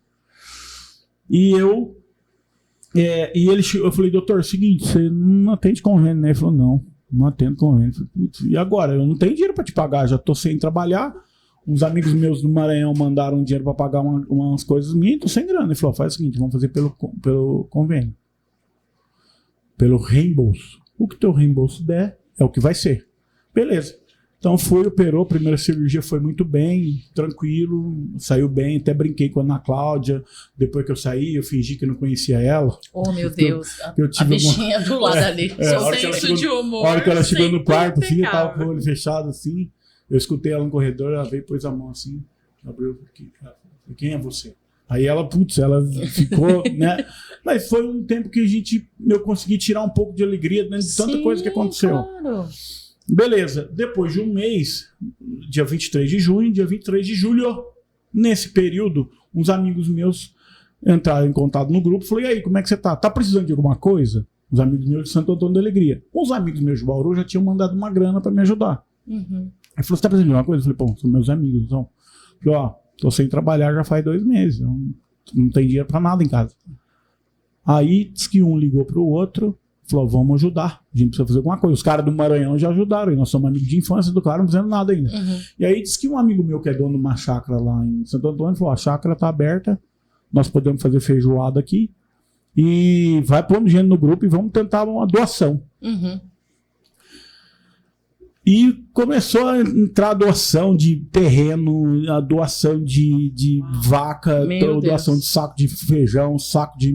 E eu falei, doutor, é o seguinte, você não atende convênio, né? Ele falou, não atendo convênio. E agora? Eu não tenho dinheiro para te pagar, já tô sem trabalhar. Uns amigos meus do Maranhão mandaram dinheiro para pagar umas coisas minhas, tô sem grana. Ele falou, faz o seguinte, vamos fazer pelo convênio. Pelo reembolso. O que teu reembolso der é o que vai ser. Beleza. Então operou, a primeira cirurgia foi muito bem, tranquilo, saiu bem, até brinquei com a Ana Cláudia, depois que eu saí, eu fingi que não conhecia ela. Oh, meu Deus, a bichinha do lado ali. Senso de humor. A hora que ela chegou no quarto, assim, eu tava com o olho fechado, assim, eu escutei ela no corredor, ela veio, pôs a mão assim, abriu aqui, quem é você? Aí ela ficou, né? Mas foi um tempo que eu consegui tirar um pouco de alegria, né, de tanta coisa que aconteceu. Claro. Beleza, depois de um mês, dia 23 de junho, dia 23 de julho, nesse período, uns amigos meus entraram em contato no grupo, falei, e aí, como é que você tá? Tá precisando de alguma coisa? Os amigos meus de Santo Antônio da Alegria. Os amigos meus de Bauru já tinham mandado uma grana para me ajudar. Uhum. Aí falou, você tá precisando de alguma coisa? Eu falei, são meus amigos, então. Eu falei, tô sem trabalhar já faz 2 meses, não tem dinheiro para nada em casa. Aí, diz que um ligou pro outro, falou, vamos ajudar, a gente precisa fazer alguma coisa. Os caras do Maranhão já ajudaram, e nós somos amigos de infância do cara, não fazendo nada ainda. Uhum. E aí disse que um amigo meu que é dono de uma chácara lá em Santo Antônio falou, a chácara tá aberta, nós podemos fazer feijoada aqui, e vai pondo gente no grupo e vamos tentar uma doação. Uhum. E começou a entrar a doação de terreno, a doação de vaca, a doação de saco de feijão, saco de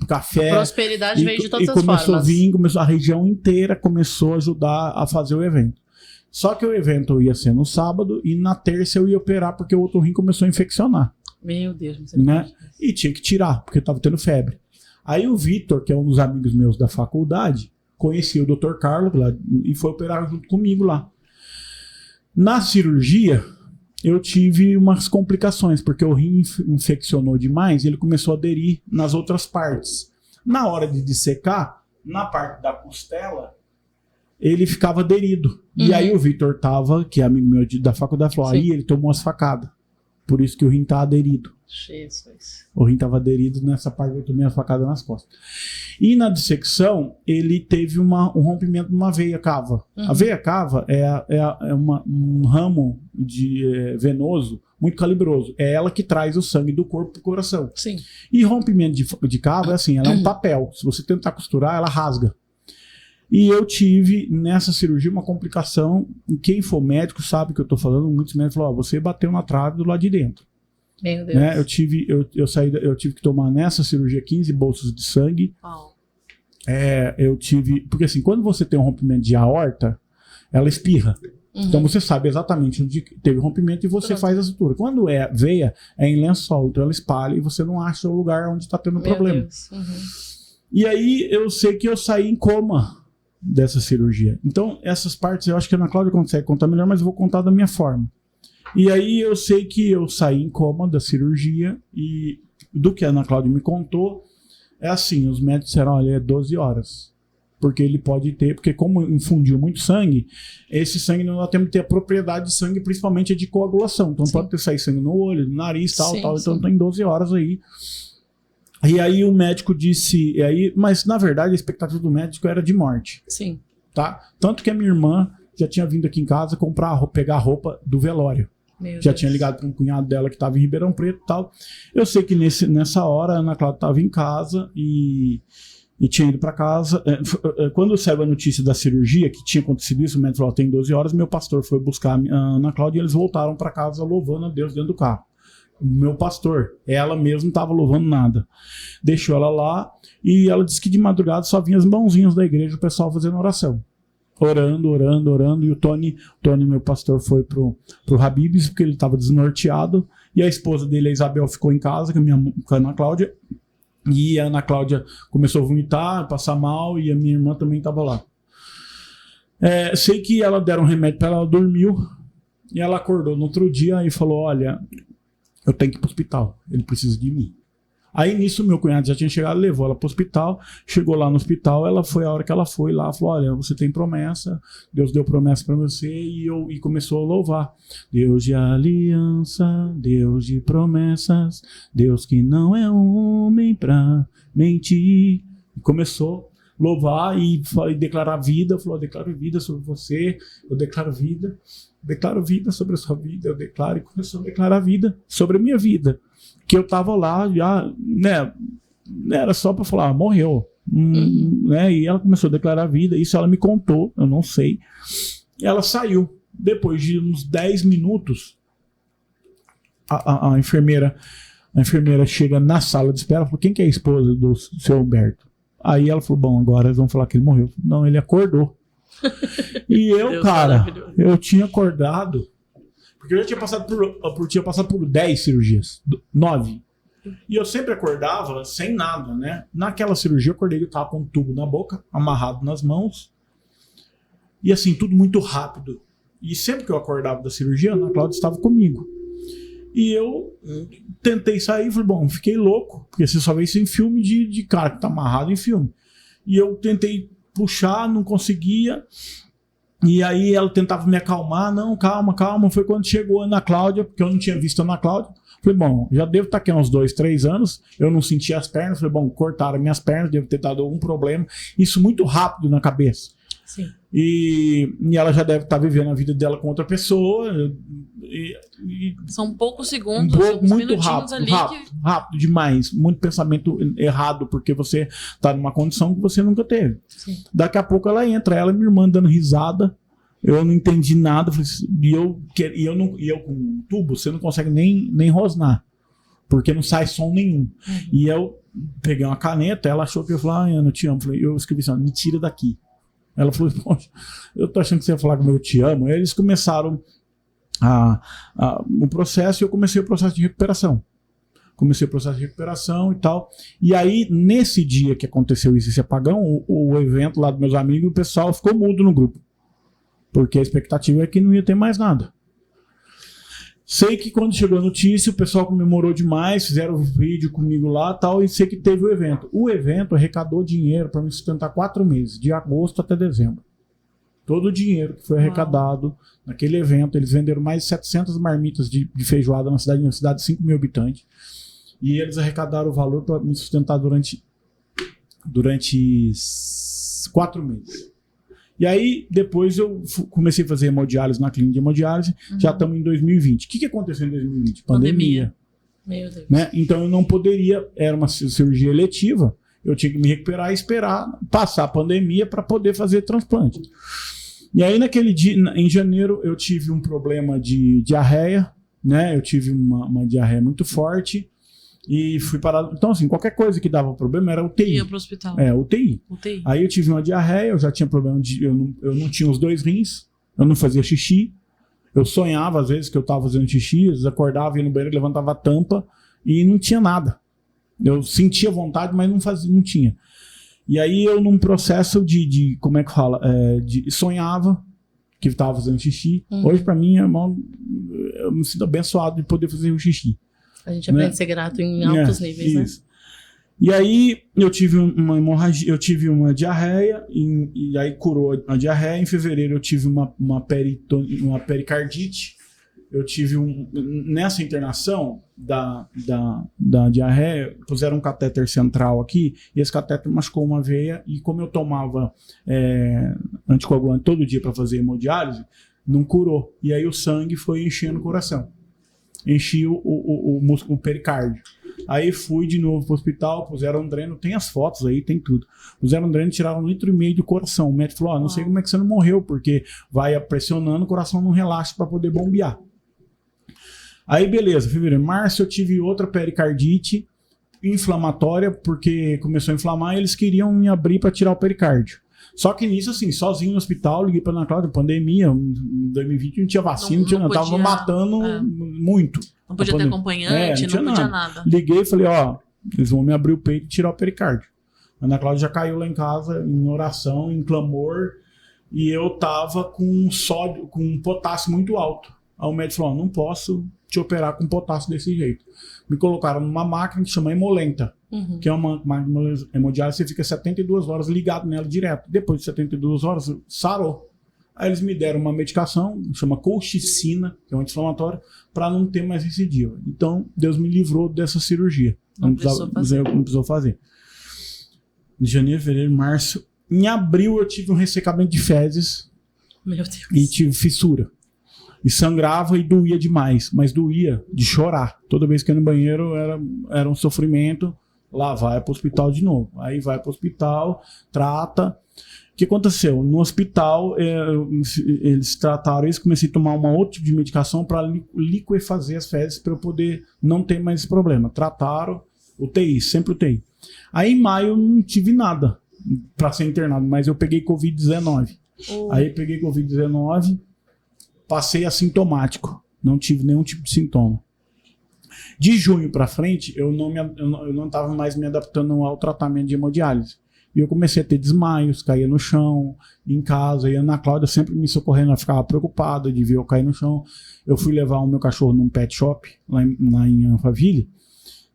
café. A prosperidade veio de todas as formas. A região inteira começou a ajudar a fazer o evento. Só que o evento ia ser no sábado e na terça eu ia operar porque o outro rim começou a infeccionar. Meu Deus, né? E tinha que tirar, porque estava tendo febre. Aí o Vitor, que é um dos amigos meus da faculdade, conheci o Dr. Carlos lá, e foi operar junto comigo lá. Na cirurgia, eu tive umas complicações, porque o rim infeccionou demais e ele começou a aderir nas outras partes. Na hora de dissecar, na parte da costela, ele ficava aderido. Uhum. E aí o Vitor tava, que é amigo meu da faculdade, falou, aí ele tomou as facadas. Por isso que o rim tá aderido. Jesus. O rim estava aderido nessa parte, eu tomei a facada nas costas. E na dissecção, ele teve um rompimento de uma veia cava. Uhum. A veia cava é um ramo venoso muito calibroso. É ela que traz o sangue do corpo para o coração. Sim. E rompimento de cava é assim, ela é um papel. Se você tentar costurar, ela rasga. E eu tive, nessa cirurgia, uma complicação. Quem for médico sabe o que eu estou falando. Muitos médicos falaram, você bateu na trave do lado de dentro. Meu Deus. Né? Eu tive que tomar nessa cirurgia 15 bolsas de sangue. Oh. Porque assim, quando você tem um rompimento de aorta, ela espirra. Uhum. Então você sabe exatamente onde teve rompimento e você faz a sutura. Quando é veia, é em lençol, então ela espalha e você não acha o lugar onde está tendo problema. Deus. Uhum. E aí eu sei que eu saí em coma dessa cirurgia. Então essas partes eu acho que a Ana Cláudia consegue contar melhor, mas eu vou contar da minha forma. E aí eu sei que eu saí em coma da cirurgia e do que a Ana Cláudia me contou, é assim, os médicos disseram, olha, é 12 horas. Porque ele pode ter, porque como infundiu muito sangue, esse sangue não dá tempo de ter a propriedade de sangue, principalmente a de coagulação. Então pode ter saído sangue no olho, no nariz, tal. Então tem 12 horas aí. E aí o médico disse, mas na verdade a expectativa do médico era de morte. Sim. Tá? Tanto que a minha irmã já tinha vindo aqui em casa pegar a roupa do velório. Já tinha ligado para um cunhado dela que estava em Ribeirão Preto e tal. Eu sei que nessa hora a Ana Cláudia estava em casa e tinha ido para casa. Quando saiu a notícia da cirurgia, que tinha acontecido isso, o médico falou, tem 12 horas, meu pastor foi buscar a Ana Cláudia e eles voltaram para casa louvando a Deus dentro do carro. O meu pastor, ela mesma não estava louvando nada. Deixou ela lá e ela disse que de madrugada só vinha as mãozinhas da igreja, o pessoal fazendo oração. Orando, e o Tony, meu pastor, foi pro Habib's, porque ele estava desnorteado, e a esposa dele, a Isabel, ficou em casa com a Ana Cláudia, e a Ana Cláudia começou a vomitar, passar mal, e a minha irmã também estava lá. Sei que ela deram um remédio para ela, dormiu, e ela acordou no outro dia e falou, olha, eu tenho que ir pro hospital, ele precisa de mim. Aí nisso meu cunhado já tinha chegado, levou ela pro hospital, chegou lá no hospital, ela foi, a hora que ela foi lá, falou, olha, você tem promessa, Deus deu promessa para você, e começou a louvar. Deus de aliança, Deus de promessas, Deus que não é homem pra mentir. E começou a louvar e declarar vida, falou, eu declaro vida sobre você, eu declaro vida sobre a sua vida, eu declaro, e começou a declarar vida sobre a minha vida. Que eu tava lá, já, né, era só pra falar, morreu, né, e ela começou a declarar a vida, isso ela me contou, eu não sei, ela saiu, depois de uns 10 minutos, a enfermeira chega na sala de espera, falou, quem que é a esposa do seu Humberto? Aí ela falou, bom, agora eles vão falar que ele morreu. Não, ele acordou. E eu, Deus, cara, eu tinha acordado, porque eu já tinha passado por 10 cirurgias, 9. E eu sempre acordava sem nada, né? Naquela cirurgia eu acordei, eu tava com um tubo na boca, amarrado nas mãos. E assim, tudo muito rápido. E sempre que eu acordava da cirurgia, a Ana Cláudia estava comigo. E eu tentei sair, falei, bom, fiquei louco, porque você só vê isso em filme de cara que tá amarrado em filme. E eu tentei puxar, não conseguia. E aí ela tentava me acalmar, não, calma. Foi quando chegou a Ana Cláudia, porque eu não tinha visto a Ana Cláudia. Falei, bom, já devo estar aqui há uns 2, 3 anos, eu não sentia as pernas. Falei, bom, cortaram minhas pernas, devo ter dado algum problema. Isso muito rápido na cabeça. Sim. E ela já deve estar vivendo a vida dela com outra pessoa. São poucos segundos, muito rápido demais. Muito pensamento errado, porque você está numa condição que você nunca teve. Sim. Daqui a pouco ela entra, ela e minha irmã dando risada. Eu não entendi nada. E eu com um tubo, você não consegue nem rosnar, porque não sai som nenhum. E eu peguei uma caneta, ela achou que eu falei, Ana, eu te amo. Eu escrevi assim, me tira daqui. Ela falou, poxa, eu tô achando que você ia falar que eu te amo. Aí eles começaram o processo, e eu comecei o processo de recuperação. E tal. E aí, nesse dia que aconteceu esse apagão, o evento lá dos meus amigos, o pessoal ficou mudo no grupo. Porque a expectativa é que não ia ter mais nada. Sei que quando chegou a notícia, o pessoal comemorou demais, fizeram um vídeo comigo lá e tal, e sei que teve o evento. O evento arrecadou dinheiro para me sustentar 4 meses, de agosto até dezembro. Todo o dinheiro que foi arrecadado naquele evento, eles venderam mais de 700 marmitas de feijoada na cidade de 5 mil habitantes. E eles arrecadaram o valor para me sustentar durante 4 meses. E aí, depois eu comecei a fazer hemodiálise na clínica de hemodiálise. Já estamos em 2020. O que aconteceu em 2020? Pandemia. Meu Deus. Né? Então eu não poderia, era uma cirurgia eletiva, eu tinha que me recuperar e esperar passar a pandemia para poder fazer transplante. E aí naquele dia, em janeiro, eu tive um problema de diarreia, né? Eu tive uma diarreia muito forte. E fui parado. Então, assim, qualquer coisa que dava problema era UTI. Ia pro hospital. UTI. Aí eu tive uma diarreia, eu já tinha problema eu não tinha os 2 rins, eu não fazia xixi. Eu sonhava, às vezes, que eu estava fazendo xixi, às vezes acordava, ia no banheiro, levantava a tampa e não tinha nada. Eu sentia vontade, mas não tinha. E aí eu, num processo de como é que fala? Sonhava que estava fazendo xixi. Hoje, pra mim, eu me sinto abençoado de poder fazer o xixi. A gente aprende a ser grato em altos níveis, isso. Né? E aí eu tive uma hemorragia, eu tive uma diarreia, e aí curou a diarreia. Em fevereiro eu tive uma pericardite. Eu tive nessa internação da diarreia, puseram um catéter central aqui, e esse catéter machucou uma veia, e como eu tomava anticoagulante todo dia para fazer hemodiálise, Não curou. E aí o sangue foi enchendo o coração. Enchi o músculo pericárdio. Aí fui de novo pro hospital, puseram um dreno, tem as fotos aí, tem tudo. Puseram um dreno e tiraram 1,5 litro do coração. O médico falou, não sei como é que você não morreu, porque vai pressionando, o coração não relaxa para poder bombear. Aí beleza, fevereiro, março eu tive outra pericardite inflamatória, porque começou a inflamar e eles queriam me abrir para tirar o pericárdio. Só que nisso, assim, sozinho no hospital, liguei pra Ana Cláudia, pandemia, em 2020 não tinha vacina, não tinha nada, tava matando muito. Não podia ter acompanhante, não podia nada. Liguei e falei, eles vão me abrir o peito e tirar o pericárdio. A Ana Cláudia já caiu lá em casa, em oração, em clamor, e eu tava com sódio, com potássio muito alto. Aí o médico falou, não posso te operar com potássio desse jeito. Me colocaram numa máquina que chama hemolenta, que é uma máquina hemodiálise, você fica 72 horas ligado nela direto. Depois de 72 horas, sarou. Aí eles me deram uma medicação, chama colchicina, que é um anti-inflamatório, para não ter mais recidiva. Então, Deus me livrou dessa cirurgia. Não precisou fazer. Em janeiro, fevereiro, março. Em abril, eu tive um ressecamento de fezes. Meu Deus. E tive fissura. E sangrava e doía demais, mas doía de chorar. Toda vez que eu ia no banheiro era um sofrimento. Lá vai para o hospital de novo. Aí vai para o hospital, trata. O que aconteceu? No hospital, eles trataram isso, comecei a tomar um outro tipo de medicação para liquefazer as fezes para eu poder não ter mais esse problema. Trataram, UTI, sempre UTI. Aí em maio eu não tive nada para ser internado, mas eu peguei Covid-19. Aí peguei Covid-19, passei assintomático, não tive nenhum tipo de sintoma. De junho para frente, eu não estava mais me adaptando ao tratamento de hemodiálise. E eu comecei a ter desmaios, caía no chão, em casa, e a Ana Cláudia sempre me socorrendo, ela ficava preocupada de ver eu cair no chão. Eu fui levar o meu cachorro num pet shop, lá em Alphaville,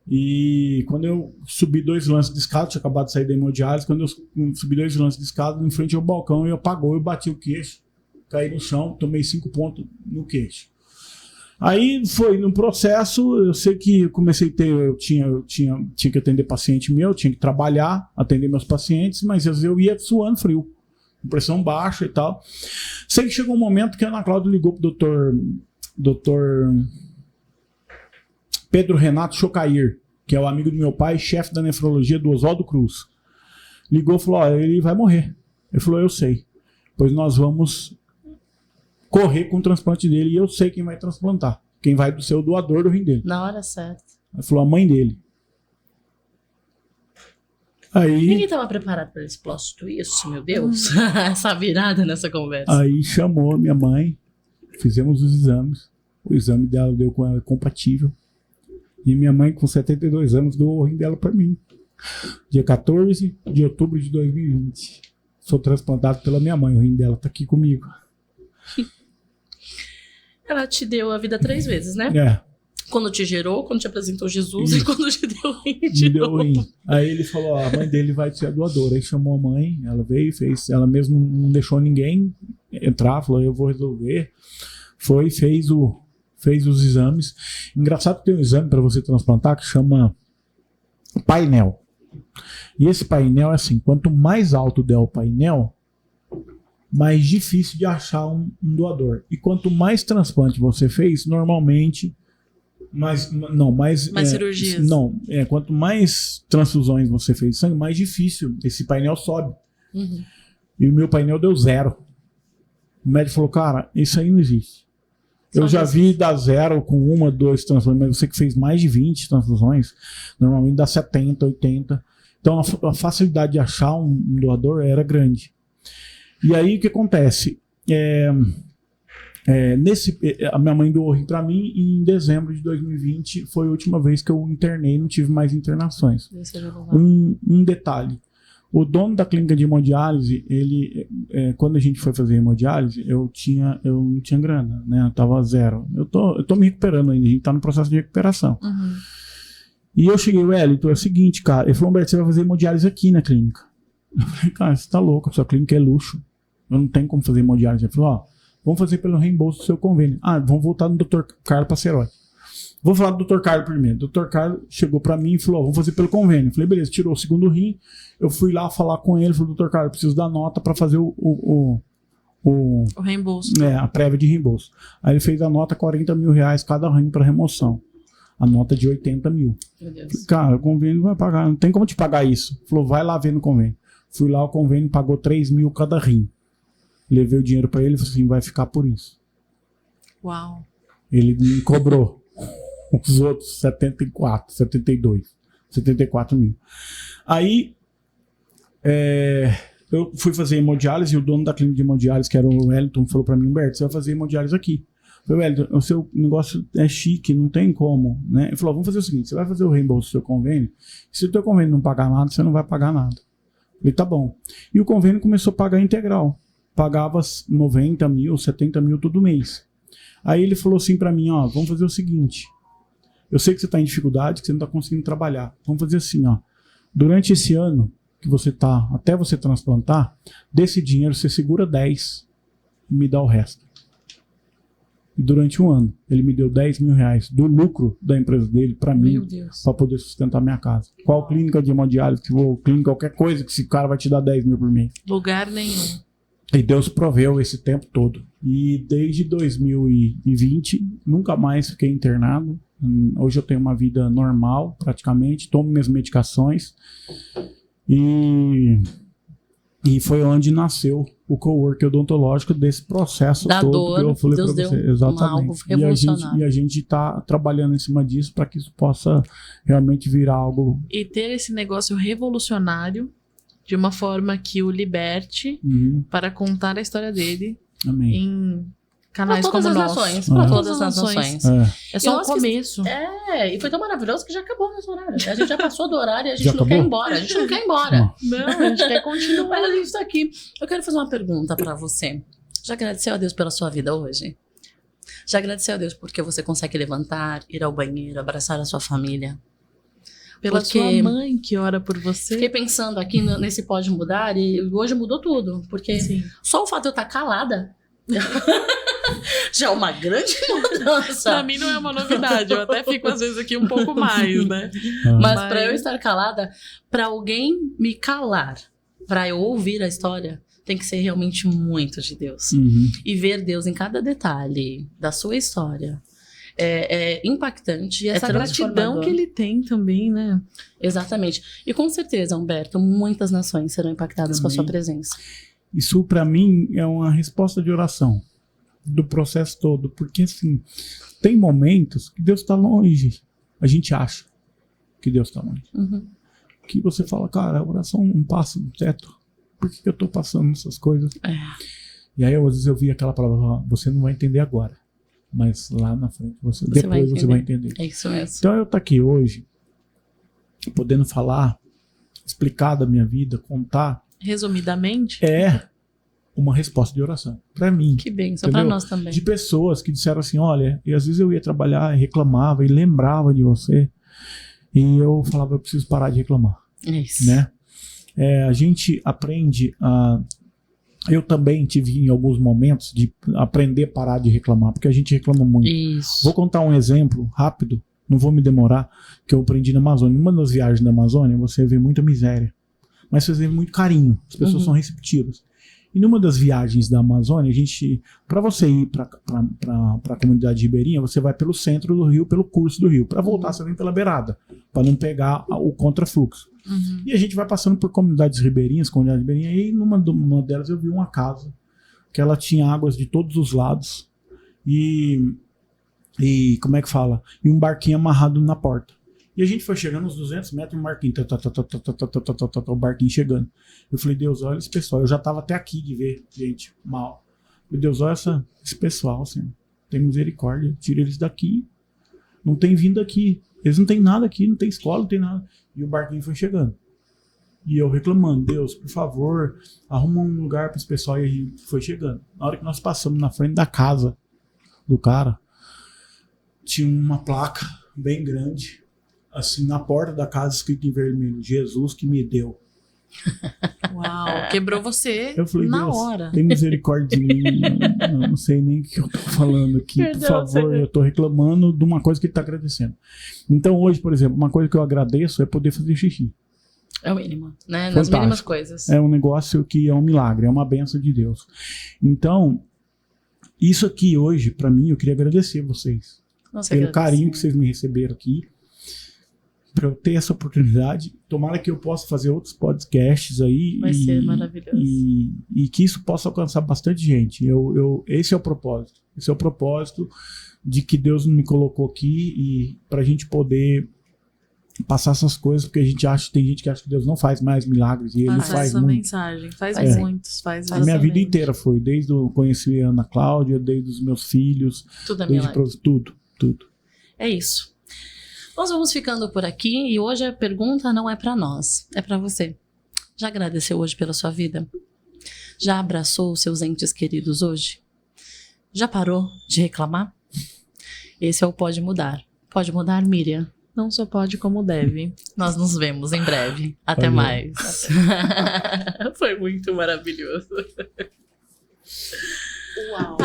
e quando eu subi 2 lances de escada, tinha acabado de sair da hemodiálise, quando eu subi 2 lances de escada, em frente ao balcão, eu apagou, eu bati o queixo, caí no chão, tomei 5 pontos no queixo. Aí foi no processo, eu sei que eu comecei a ter, eu tinha que atender paciente meu, tinha que trabalhar, atender meus pacientes, mas às vezes eu ia suando frio, com pressão baixa e tal. Sei que chegou um momento que a Ana Cláudia ligou pro doutor Pedro Renato Chocair, que é o amigo do meu pai, chefe da nefrologia do Oswaldo Cruz. Ligou e falou, ele vai morrer. Ele falou, eu sei, pois nós vamos correr com o transplante dele e eu sei quem vai transplantar. Quem vai ser o doador do rim dele. Na hora certa. Ele falou, a mãe dele. Aí, ninguém estava preparado para esse plot twist, meu Deus. Essa virada nessa conversa. Aí chamou a minha mãe, fizemos os exames. O exame dela deu com ela compatível. E minha mãe, com 72 anos, doou o rim dela para mim. Dia 14 de outubro de 2020. Sou transplantado pela minha mãe. O rim dela tá aqui comigo. Ela te deu a vida 3 vezes, né? É. Quando te gerou, quando te apresentou Jesus e quando te deu o rim Me deu o rim. Aí ele falou, a mãe dele vai ser a doadora. Aí chamou a mãe, ela veio, fez. Ela mesmo não deixou ninguém entrar, falou, eu vou resolver. Foi, fez os exames. Engraçado que tem um exame para você transplantar que chama painel. E esse painel é assim, quanto mais alto der o painel, mais difícil de achar um doador. E quanto mais transplante você fez, normalmente, mais cirurgias. Quanto mais transfusões você fez de sangue, mais difícil esse painel sobe. Uhum. E o meu painel deu 0. O médico falou, cara, isso aí não existe. Eu já vi dar 0 com 1, 2 transfusões, mas você que fez mais de 20 transfusões, normalmente dá 70, 80. Então a facilidade de achar um doador era grande. E aí o que acontece? A minha mãe doou rim para mim e em dezembro de 2020 foi a última vez que eu internei, não tive mais internações. Um detalhe. O dono da clínica de hemodiálise, quando a gente foi fazer hemodiálise, eu não tinha grana, né? Eu tava 0. Eu tô me recuperando ainda, a gente tá no processo de recuperação. Uhum. E eu cheguei, Wellington, é o seguinte, cara, ele falou, Humberto, você vai fazer hemodiálise aqui na clínica. Eu falei, cara, você tá louco, a sua clínica é luxo. Eu não tenho como fazer hemodiálise. Ele falou, vamos fazer pelo reembolso do seu convênio. Vamos voltar no Dr. Carlos Passeroy. Vou falar do Dr. Carlos primeiro. O Dr. Carlos chegou pra mim e falou, vamos fazer pelo convênio. Eu falei, beleza, tirou o segundo rim. Eu fui lá falar com ele, falei, Dr. Carlos, eu preciso dar nota pra fazer o O reembolso. a prévia de reembolso. Aí ele fez a nota R$40 mil cada rim para remoção. A nota de 80 mil. Meu Deus. Cara, o convênio não vai pagar, não tem como te pagar isso. Falou, vai lá ver no convênio. Fui lá, o convênio pagou 3 mil cada rim. Levei o dinheiro para ele e falei assim, vai ficar por isso. Uau. Ele me cobrou os outros 74 mil. Aí, eu fui fazer hemodiálise e o dono da clínica de hemodiálise, que era o Wellington, falou pra mim, Humberto, você vai fazer hemodiálise aqui. Eu falei, Wellington, o seu negócio é chique, não tem como, né? Ele falou, vamos fazer o seguinte, você vai fazer o reembolso do seu convênio, se o teu convênio não pagar nada, você não vai pagar nada. Eu falei, tá bom. E o convênio começou a pagar integral. Pagava 90 mil, 70 mil todo mês. Aí ele falou assim pra mim, ó, vamos fazer o seguinte, eu sei que você tá em dificuldade, que você não tá conseguindo trabalhar. Vamos fazer assim, ó, durante esse ano que você tá, até você transplantar, desse dinheiro você segura 10 e me dá o resto. E durante um ano, ele me deu 10 mil reais do lucro da empresa dele pra mim, Meu Deus. pra poder sustentar minha casa. Qual clínica de hemodiálise, clínica, qualquer coisa que esse cara vai te dar 10 mil por mês. Lugar nenhum. E Deus proveu esse tempo todo. E desde 2020, nunca mais fiquei internado. Hoje eu tenho uma vida normal, praticamente. Tomo minhas medicações. E foi onde nasceu o cowork odontológico desse processo Da todo dor, que eu falei Deus pra deu você. Exatamente. algo revolucionário. E a gente tá trabalhando em cima disso para que isso possa realmente virar algo. E ter esse negócio revolucionário de uma forma que o liberte para contar a história dele Amém. em Para canais todas como o as nosso. nações. É. Para todas as nações. É só Eu um acho que- começo. E foi tão maravilhoso que já acabou o nosso horário. A gente já passou do horário e a gente Já não quer ir acabou? embora. A gente não quer ir embora. Não, a gente quer continuar. Mas a gente tá aqui. Eu quero fazer uma pergunta pra você. Já agradeceu a Deus pela sua vida hoje? Já agradeceu a Deus porque você consegue levantar, ir ao banheiro, abraçar a sua família? Pela Porque- sua mãe que ora por você. Fiquei pensando aqui nesse Pode Mudar e hoje mudou tudo. Porque Sim. só o fato de eu estar calada já é uma grande mudança. Pra mim não é uma novidade. Eu até fico às vezes aqui um pouco mais, né? Mas pra eu estar calada, pra alguém me calar, pra eu ouvir a história, tem que ser realmente muito de Deus. Uhum. E ver Deus em cada detalhe da sua história é impactante. E essa gratidão que ele tem também, né? Exatamente. E com certeza, Humberto, muitas nações serão impactadas com a sua Amém. presença. Isso para mim é uma resposta de oração do processo todo, porque assim, tem momentos que Deus está longe. A gente acha que Deus está longe. Uhum. Que você fala, cara, a oração não passa do teto. Por que eu tô passando essas coisas? É. E aí, às vezes, eu vi aquela palavra, ó, você não vai entender agora. Mas lá na frente, depois você vai entender. É isso mesmo. Então eu tô aqui hoje, podendo falar, explicar da minha vida, contar, Resumidamente, é uma resposta de oração. Pra mim. Que bênção pra Entendeu? nós também. De pessoas que disseram assim, olha, e às vezes eu ia trabalhar e reclamava e lembrava de você. E eu falava, eu preciso parar de reclamar. É isso. Né? A gente aprende a... Eu também tive em alguns momentos de aprender a parar de reclamar, porque a gente reclama muito. Isso. Vou contar um exemplo rápido, não vou me demorar, que eu aprendi na Amazônia. Numa das viagens da Amazônia, você vê muita miséria, mas você vê muito carinho, as pessoas são receptivas. E numa das viagens da Amazônia, a gente, para você ir para a comunidade ribeirinha, você vai pelo centro do rio, pelo curso do rio. Para voltar, você vem pela beirada, para não pegar o contrafluxo. E a gente vai passando por comunidades ribeirinhas, e numa delas eu vi uma casa que ela tinha águas de todos os lados e como é que fala? E um barquinho amarrado na porta. E a gente foi chegando uns 200 metros, um barquinho, o barquinho chegando. Eu falei, Deus, olha esse pessoal. Eu já tava até aqui de ver gente mal. Meu Deus, olha esse pessoal, assim, tem misericórdia, tira eles daqui. Não tem vindo aqui. Eles não tem nada aqui, não tem escola, não tem nada. E o barquinho foi chegando. E eu reclamando, Deus, por favor, arruma um lugar para esse pessoal. E aí foi chegando. Na hora que nós passamos na frente da casa do cara, tinha uma placa bem grande, assim, na porta da casa, escrito em vermelho, Jesus que me deu. uau, quebrou você Eu falei, na Deus, hora. tem misericórdia de mim. Eu não sei nem o que eu tô falando aqui. Por Perdão, favor, Senhor. eu tô reclamando de uma coisa que ele tá agradecendo. Então hoje, por exemplo, uma coisa que eu agradeço é poder fazer xixi. É o mínimo, né? Nas Fantástico. mínimas coisas. É um negócio que é um milagre, é uma bênção de Deus. Então, isso aqui hoje, para mim, eu queria agradecer vocês. Nossa, Pelo agradeço. carinho que vocês me receberam aqui. Para eu ter essa oportunidade. Tomara que eu possa fazer outros podcasts aí. Vai ser maravilhoso. E que isso possa alcançar bastante gente. Esse é o propósito. Esse é o propósito de que Deus me colocou aqui e para a gente poder passar essas coisas, porque tem gente que acha que Deus não faz mais milagres e ele Passa faz essa muito. mensagem. Faz É. muitos, faz A minha bastante. vida inteira foi, desde eu conheci a Ana Cláudia, desde os meus filhos, Tudo é desde milagre. tudo. É isso. Nós vamos ficando por aqui e hoje a pergunta não é para nós, é para você. Já agradeceu hoje pela sua vida? Já abraçou os seus entes queridos hoje? Já parou de reclamar? Esse é o Pode Mudar. Pode mudar, Miriam? Não só pode como deve. Nós nos vemos em breve. Até Valeu. mais. Foi muito maravilhoso. Uau.